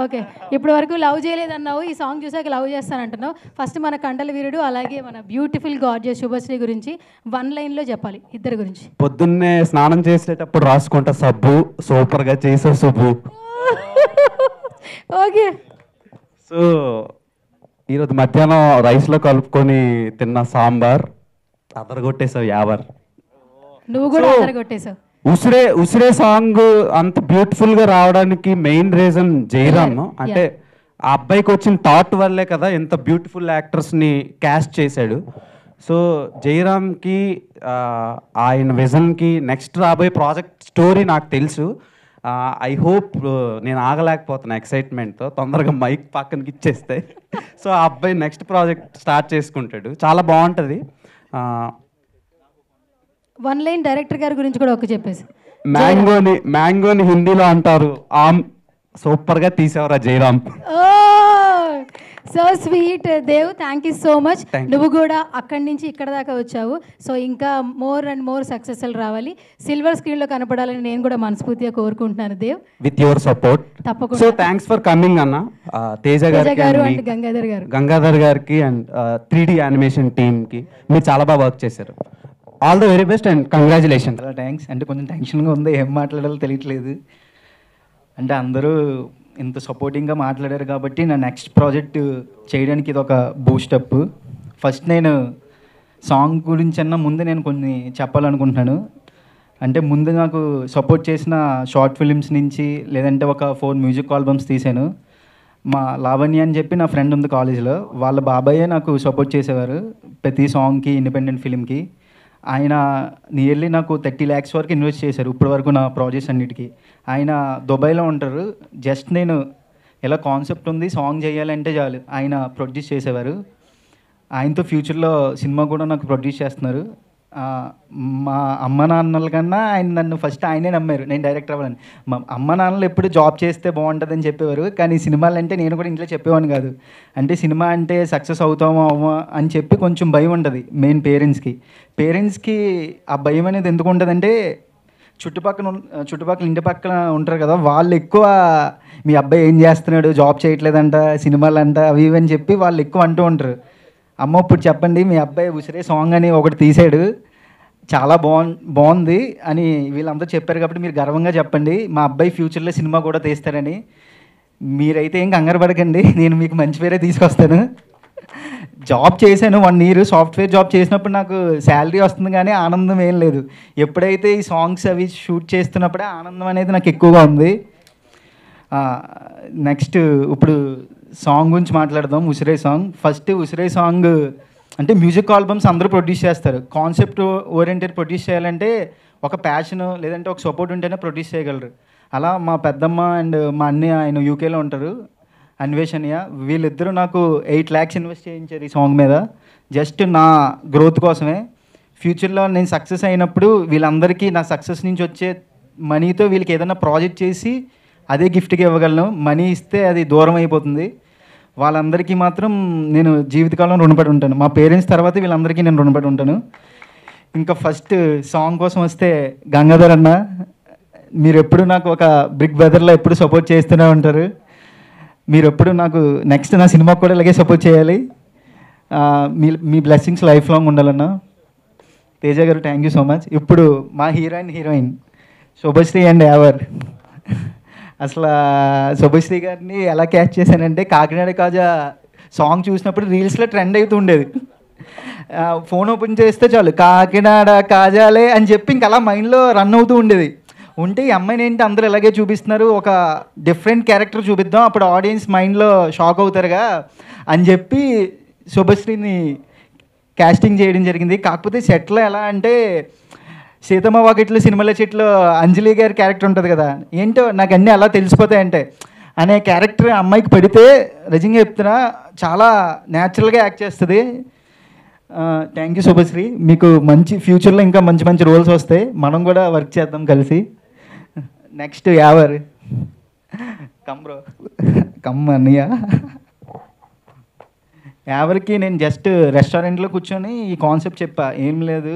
ఓకే, ఇప్పటి వరకు లవ్ చేయలేదన్నావు, ఈ సాంగ్ చూసాక లవ్ చేస్తానంటున్నావు. ఫస్ట్ మన కండల వీరుడు అలాగే మన బ్యూటిఫుల్ గార్జియస్ శుభశ్రీ గురించి 1 lineలో చెప్పాలి, ఇద్దరి గురించి. పొద్దున్నే స్నానం చేసేటప్పుడు రాసుకుంటా సబ్బు, సూపర్గా చేసావు సుబ్బు. ఓకే. సో ఈరోజు మధ్యాహ్నం రైస్లో కలుపుకొని తిన్న సాంబార్ అదరగొట్టేసావు యావర్. నువ్వు కూడా అదరగొట్టేసావు. ఉసిరే సాంగ్ అంత బ్యూటిఫుల్గా రావడానికి మెయిన్ రీజన్ జయరామ్. అంటే ఆ అబ్బాయికి వచ్చిన థాట్ వల్లే కదా ఇంత బ్యూటిఫుల్ యాక్టర్స్ని క్యాస్ట్ చేశాడు. సో జయరామ్కి ఆయన విజన్కి నెక్స్ట్ రాబోయే ప్రాజెక్ట్ స్టోరీ నాకు తెలుసు. ఐ హోప్ నేను ఆగలేకపోతున్నా ఎక్సైట్మెంట్తో, తొందరగా మైక్ పక్కనకి ఇచ్చేస్తే సో ఆ అబ్బాయి నెక్స్ట్ ప్రాజెక్ట్ స్టార్ట్ చేసుకుంటాడు. చాలా బాగుంటుంది. 1 line డైరెక్టర్ గారి గురించి కూడా ఒక చెప్పేసి. మ్యాంగోని హిందీలో అంటారు ఆమ్. సూపర్గా తీసేవరా Jayaram. So sweet Dev, thank you so much. నువ్వు కూడా అక్కడి నుంచి ఇక్కడ దాకా వచ్చావు. సో ఇంకా మోర్ అండ్ మోర్ సక్సెస్లు రావాలి, సిల్వర్ స్క్రీన్లో కనపడాలని నేను కూడా మనస్ఫూర్తిగా కోరుకుంటున్నాను దేవ్, విత్ యువర్ సపోర్ట్. తప్పకుండా. సో థ్యాంక్స్ ఫర్ కమింగ్ అన్న. తేజ గారు అండ్ గంగాధర్ గారికి అండ్ 3D యానిమేషన్ టీమ్కి మీరు చాలా బాగా వర్క్ చేశారు. All the very best and congratulation. చాలా థ్యాంక్స్. అంటే కొంచెం టెన్షన్గా ఉంది, ఏం మాట్లాడాలో తెలియట్లేదు. అంటే అందరూ ఇంత సపోర్టింగ్గా మాట్లాడారు కాబట్టి నా నెక్స్ట్ ప్రాజెక్ట్ చేయడానికి ఇది ఒక బూస్టప్. ఫస్ట్ నేను సాంగ్ గురించి ముందు నేను కొన్ని చెప్పాలనుకుంటున్నాను. అంటే ముందు నాకు సపోర్ట్ చేసిన షార్ట్ ఫిలిమ్స్ నుంచి లేదంటే ఒక 4 మ్యూజిక్ ఆల్బమ్స్ తీశాను. మా లావణ్య అని చెప్పి నా ఫ్రెండ్ ఉంది కాలేజీలో, వాళ్ళ బాబాయే నాకు సపోర్ట్ చేసేవారు ప్రతి సాంగ్కి, ఇండిపెండెంట్ ఫిలింకి. ఆయన నియర్లీ నాకు 30 lakhs వరకు ఇన్వెస్ట్ చేశారు ఇప్పటి వరకు నా ప్రాజెక్ట్స్ అన్నిటికీ. ఆయన దుబాయ్లో ఉంటారు. జస్ట్ నేను ఎలా కాన్సెప్ట్ ఉంది సాంగ్ చేయాలంటే చాలు ఆయన ప్రొడ్యూస్ చేసేవారు. ఆయనతో ఫ్యూచర్లో సినిమా కూడా నాకు ప్రొడ్యూస్ చేస్తున్నారు. మా అమ్మ నాన్నల కన్నా నన్ను ఫస్ట్ ఆయనే నమ్మారు నేను డైరెక్టర్ అవ్వాలని. మా అమ్మ నాన్నలు ఎప్పుడు జాబ్ చేస్తే బాగుంటుందని చెప్పేవారు, కానీ సినిమాలు అంటే నేను కూడా ఇంట్లో చెప్పేవాడిని కాదు. అంటే సినిమా అంటే సక్సెస్ అవుతామో అవ్వమా అని చెప్పి కొంచెం భయం ఉంటుంది మెయిన్ పేరెంట్స్కి. ఆ భయం అనేది ఎందుకు ఉంటుందంటే చుట్టుపక్కల ఇంటి పక్కన ఉంటారు కదా, వాళ్ళు ఎక్కువ మీ అబ్బాయి ఏం చేస్తున్నాడు, జాబ్ చేయట్లేదంట, సినిమాలంట, అవి ఇవి అని చెప్పి వాళ్ళు ఎక్కువ అంటూ ఉంటారు. అమ్మ ఇప్పుడు చెప్పండి, మీ అబ్బాయి ఉసిరే సాంగ్ అని ఒకటి తీసాడు, చాలా బాగుంది అని వీళ్ళందరూ చెప్పారు కాబట్టి మీరు గర్వంగా చెప్పండి మా అబ్బాయి ఫ్యూచర్లో సినిమా కూడా తీస్తారని. మీరైతే ఏం కంగారు పడకండి, నేను మీకు మంచి పేరే తీసుకొస్తాను. జాబ్ చేశాను 1 year, సాఫ్ట్వేర్ జాబ్ చేసినప్పుడు నాకు శాలరీ వస్తుంది కానీ ఆనందం ఏం లేదు. ఎప్పుడైతే ఈ సాంగ్స్ అవి షూట్ చేస్తున్నప్పుడే ఆనందం అనేది నాకు ఎక్కువగా ఉంది. నెక్స్ట్ ఇప్పుడు సాంగ్ గురించి మాట్లాడదాం. ఉసిరే సాంగ్. ఫస్ట్ ఉసిరే సాంగ్ అంటే మ్యూజిక్ ఆల్బమ్స్ అందరూ ప్రొడ్యూస్ చేస్తారు. కాన్సెప్ట్ ఓరియంటెడ్ ప్రొడ్యూస్ చేయాలంటే ఒక ప్యాషన్ లేదంటే ఒక సపోర్ట్ ఉంటేనే ప్రొడ్యూస్ చేయగలరు. అలా మా పెద్దమ్మ అండ్ మా అన్నయ్య ఆయన యూకేలో ఉంటారు, అన్వేషణ్య, వీళ్ళిద్దరూ నాకు 8 lakhs ఇన్వెస్ట్ చేయించారు ఈ సాంగ్ మీద, జస్ట్ నా గ్రోత్ కోసమే. ఫ్యూచర్లో నేను సక్సెస్ అయినప్పుడు వీళ్ళందరికీ నా సక్సెస్ నుంచి వచ్చే మనీతో వీళ్ళకి ఏదైనా ప్రాజెక్ట్ చేసి అదే గిఫ్ట్గా ఇవ్వగలను. మనీ ఇస్తే అది దూరం అయిపోతుంది. వాళ్ళందరికీ మాత్రం నేను జీవితకాలం రుణపడి ఉంటాను. మా పేరెంట్స్ తర్వాత వీళ్ళందరికీ నేను రుణపడి ఉంటాను. ఇంకా ఫస్ట్ సాంగ్ కోసం వస్తే గంగాధర్ అన్న, మీరు ఎప్పుడు నాకు ఒక బిగ్ బ్రదర్లో ఎప్పుడు సపోర్ట్ చేస్తూనే ఉంటారు. మీరు ఎప్పుడు నాకు నెక్స్ట్ నా సినిమాకు కూడా ఇలాగే సపోర్ట్ చేయాలి. మీ బ్లెస్సింగ్స్ లైఫ్ లాంగ్ ఉండాలన్నా. తేజ గారు థ్యాంక్ యూ సో మచ్. ఇప్పుడు మా హీరోయిన్ శుభశ్రీ అండ్ యావర్. అసలు శుభశ్రీ గారిని ఎలా క్యాచ్ చేశానంటే కాకినాడ కాజా సాంగ్ చూసినప్పుడు రీల్స్లో ట్రెండ్ అవుతూ ఉండేది. ఫోన్ ఓపెన్ చేస్తే చాలు కాకినాడ కాజాలే అని చెప్పి ఇంక అలా మైండ్లో రన్ అవుతూ ఉండేది. ఉంటే ఈ అమ్మాయిని ఏంటి అందరూ ఇలాగే చూపిస్తున్నారు, ఒక డిఫరెంట్ క్యారెక్టర్ చూపిద్దాం, అప్పుడు ఆడియన్స్ మైండ్లో షాక్ అవుతారుగా అని చెప్పి శుభశ్రీని కాస్టింగ్ చేయడం జరిగింది. కాకపోతే సెట్లో ఎలా అంటే సీతమ్మ వాకిట్లో సినిమాల చెట్లు అంజలి గారి క్యారెక్టర్ ఉంటుంది కదా, ఏంటో నాకు అన్నీ అలా తెలిసిపోతాయంటే అనే క్యారెక్టర్ అమ్మాయికి పెడితే నిజంగా చెప్తున్నా చాలా న్యాచురల్గా యాక్ట్ చేస్తుంది. Thank you Subhashree. మీకు మంచి ఫ్యూచర్లో ఇంకా మంచి మంచి రోల్స్ వస్తాయి, మనం కూడా వర్క్ చేద్దాం కలిసి. నెక్స్ట్ యావర్ కమ్రో కమ్ అన్నయ్య. యావరికి నేను జస్ట్ రెస్టారెంట్లో కూర్చొని ఈ కాన్సెప్ట్ చెప్పా, ఏం లేదు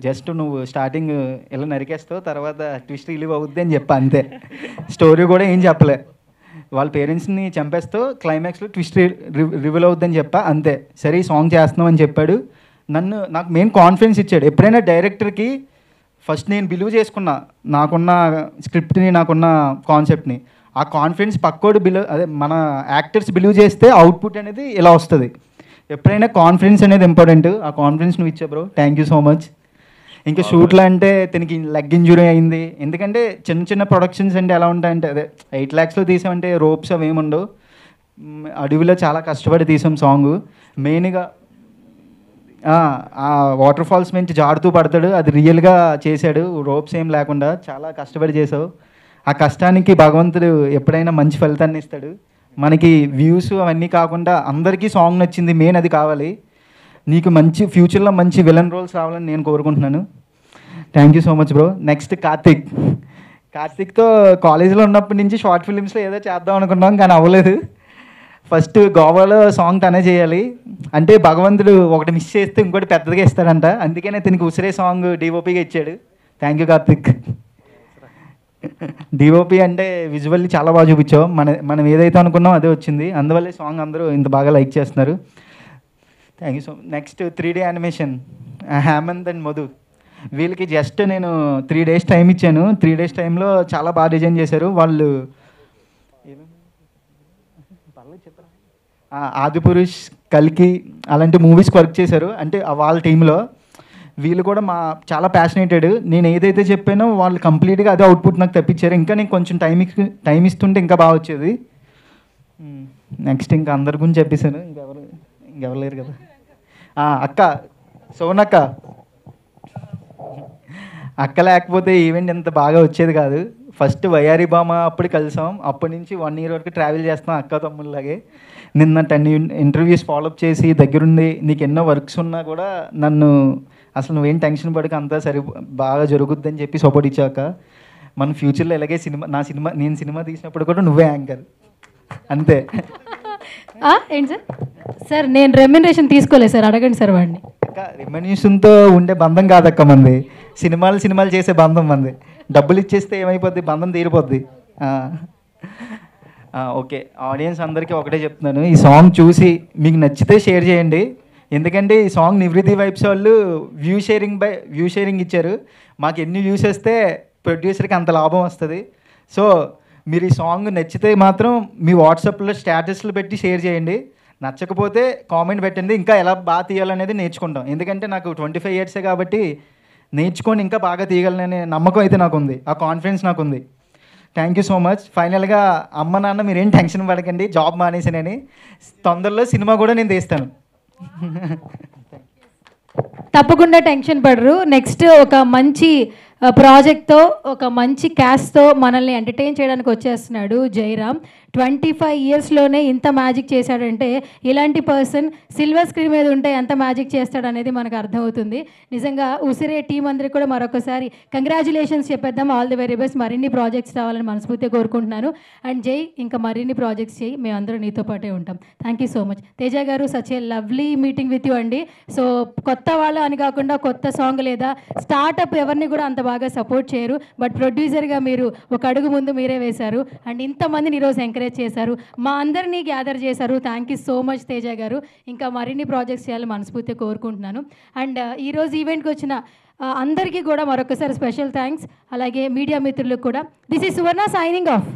జస్ట్ నువ్వు స్టార్టింగ్ ఇలా నరికేస్తావు తర్వాత ట్విస్ట్ రిలీవ్ అవుద్ది అని చెప్పా, అంతే. స్టోరీ కూడా ఏం చెప్పలే. వాళ్ళ పేరెంట్స్ని చంపేస్తావు, క్లైమాక్స్లో ట్విస్ట్ రివీల్ అవుద్దని చెప్పా, అంతే. సరే ఈ సాంగ్ చేస్తున్నాం అని చెప్పాడు. నాకు మెయిన్ కాన్ఫిడెన్స్ ఇచ్చాడు. ఎప్పుడైనా డైరెక్టర్కి ఫస్ట్ నేను బిలీవ్ చేసుకున్నా నాకున్న స్క్రిప్ట్ని, నాకున్న కాన్సెప్ట్ని. ఆ కాన్ఫిడెన్స్ పక్కోడు అదే మన యాక్టర్స్ బిలీవ్ చేస్తే అవుట్పుట్ అనేది ఇలా వస్తుంది. ఎప్పుడైనా కాన్ఫిడెన్స్ అనేది ఇంపార్టెంట్. ఆ కాన్ఫిడెన్స్ నువ్వు ఇచ్చా bro, thank you so much. ఇంకా షూట్లో అంటే తనకి లెగ్ ఇంజురీ అయింది. ఎందుకంటే చిన్న చిన్న ప్రొడక్షన్స్ అంటే ఎలా ఉంటాయంటే అదే 8 lakhsలో తీసామంటే రోప్స్ అవి ఏముండవు. అడవిలో చాలా కష్టపడి తీసాం సాంగ్. మెయిన్గా ఆ వాటర్ ఫాల్స్ నుంచి జారుతూ పడతాడు, అది రియల్గా చేశాడు, రోప్స్ ఏం లేకుండా చాలా కష్టపడి చేసావు. ఆ కష్టానికి భగవంతుడు ఎప్పుడైనా మంచి ఫలితాన్ని ఇస్తాడు. మనకి వ్యూస్ అవన్నీ కాకుండా అందరికీ సాంగ్ నచ్చింది, మెయిన్ అది కావాలి. నీకు మంచి ఫ్యూచర్లో మంచి విలన్ రోల్స్ రావాలని నేను కోరుకుంటున్నాను. Thank you so much bro. Next కార్తిక్తో కాలేజీలో ఉన్నప్పటి నుంచి షార్ట్ ఫిలిమ్స్లో ఏదో చేద్దాం అనుకున్నాం కానీ అవ్వలేదు. ఫస్ట్ గోవాలో సాంగ్ తనే చేయాలి అంటే భగవంతుడు ఒకటి మిస్ చేస్తే ఇంకోటి పెద్దగా ఇస్తాడంట, అందుకనే దీనికి ఉసిరే సాంగ్ డిఓపిగా ఇచ్చాడు. Thank you Karthik. డిఓపి అంటే విజువల్లీ చాలా బాగా చూపించావు. మనం ఏదైతే అనుకున్నామో అదే వచ్చింది, అందువల్లే సాంగ్ అందరూ ఇంత బాగా లైక్ చేస్తున్నారు. Thank you so much. Next 3D animation Hemanth and Madhu. వీళ్ళకి జస్ట్ నేను 3 days టైం ఇచ్చాను. 3 days టైంలో చాలా బాగా డిజైన్ చేశారు వాళ్ళు. ఆదిపురుష్, కల్కి అలాంటి మూవీస్కి వర్క్ చేశారు అంటే వాళ్ళ టీంలో. వీళ్ళు కూడా చాలా ప్యాషనేటెడ్. నేను ఏదైతే చెప్పానో వాళ్ళు కంప్లీట్గా అదే అవుట్పుట్ నాకు తెప్పించారు. ఇంకా నేను కొంచెం టైం ఇస్తుంటే ఇంకా బాగా వచ్చేది. నెక్స్ట్ ఇంకా అందరి గురించి చెప్పేశాను, ఇంకెవరు లేరు కదా. అక్క సోనక్క, అక్క లేకపోతే ఈవెంట్ ఎంత బాగా వచ్చేది కాదు. ఫస్ట్ వయారి బామ అప్పుడు కలిసాం, అప్పటి నుంచి 1 year వరకు ట్రావెల్ చేస్తాం అక్క తమ్ముళ్ళలాగే. నిన్న 10 interviews ఫాలోఅప్ చేసి దగ్గరుండి నీకు ఎన్నో వర్క్స్ ఉన్నా కూడా నన్ను అసలు నువ్వేం టెన్షన్ పడక అంతా బాగా జరుగుద్దని చెప్పి సపోర్ట్ ఇచ్చాక మన ఫ్యూచర్లో ఇలాగే నేను సినిమా తీసినప్పుడు కూడా నువ్వే యాంకర్, అంతే. ఏంటి సార్? సార్ నేను రెమ్యునరేషన్ తీసుకోలేదు సార్, అడగండి సార్ వాడిని. రెమ్యునరేషన్తో ఉండే బంధం కాదక్క మంది, సినిమాలు చేసే బంధం మంది. డబ్బులు ఇచ్చేస్తే ఏమైపోద్ది, బంధం తీరిపోద్ది. ఓకే, ఆడియన్స్ అందరికీ ఒకటే చెప్తున్నాను, ఈ సాంగ్ చూసి మీకు నచ్చితే షేర్ చేయండి. ఎందుకంటే ఈ సాంగ్ నివృత్తి వైబ్స్ వాళ్ళు వ్యూ షేరింగ్ ఇచ్చారు. మాకు ఎన్ని వ్యూస్ వస్తే ప్రొడ్యూసర్కి అంత లాభం వస్తుంది. సో మీరు ఈ సాంగ్ నచ్చితే మాత్రం మీ వాట్సాప్లో స్టేటస్లు పెట్టి షేర్ చేయండి. నచ్చకపోతే కామెంట్ పెట్టండి. ఇంకా ఎలా బాగా తీయాలనేది నేర్చుకుంటాం. ఎందుకంటే నాకు 25 years కాబట్టి నేర్చుకొని ఇంకా బాగా తీయగలననే నమ్మకం అయితే నాకు ఉంది, ఆ కాన్ఫిడెన్స్ నాకు ఉంది. Thank you so much. ఫైనల్గా అమ్మ నాన్న మీరేం టెన్షన్ పడకండి, జాబ్ మానేసానని. తొందరలో సినిమా కూడా నేను తీస్తాను. తప్పకుండా టెన్షన్ పడరు. నెక్స్ట్ ఒక మంచి ప్రాజెక్ట్తో, ఒక మంచి క్యాస్ట్తో మనల్ని ఎంటర్టైన్ చేయడానికి వచ్చేస్తున్నాడు జయరామ్. 25 yearsలోనే ఇంత మ్యాజిక్ చేశాడంటే ఇలాంటి పర్సన్ సిల్వర్ స్క్రీన్ మీద ఉంటే ఎంత మ్యాజిక్ చేస్తాడనేది మనకు అర్థమవుతుంది. నిజంగా ఉసిరే టీం అందరికీ కూడా మరొకసారి కంగ్రాచులేషన్స్ చెప్పేద్దాం. All the very best. మరిన్ని ప్రాజెక్ట్స్ రావాలని మనస్ఫూర్తిగా కోరుకుంటున్నాను. అండ్ జై, ఇంకా మరిన్ని ప్రాజెక్ట్స్ చేయి, మేమందరం నీతో పాటే ఉంటాం. Thank you so much. Teja garu, such a lovely meeting with you అండి. సో కొత్త వాళ్ళు అని కాకుండా కొత్త సాంగ్ లేదా స్టార్టప్ ఎవరిని కూడా అంత బాగా సపోర్ట్ చేయరు. బట్ ప్రొడ్యూసర్గా మీరు ఒక అడుగు ముందు మీరే వేశారు. అండ్ ఇంతమందిని ఈరోజు ఎంకరేజ్ చేశారు, మా అందరినీ గ్యాదర్ చేశారు. Thank you so much Teja గారు. ఇంకా మరిన్ని ప్రాజెక్ట్స్ చేయాలని మనస్ఫూర్తిగా కోరుకుంటున్నాను. అండ్ ఈరోజు ఈవెంట్కి వచ్చిన అందరికీ కూడా మరొకసారి స్పెషల్ థ్యాంక్స్. అలాగే మీడియా మిత్రులకు కూడా. This is Suvarna signing off.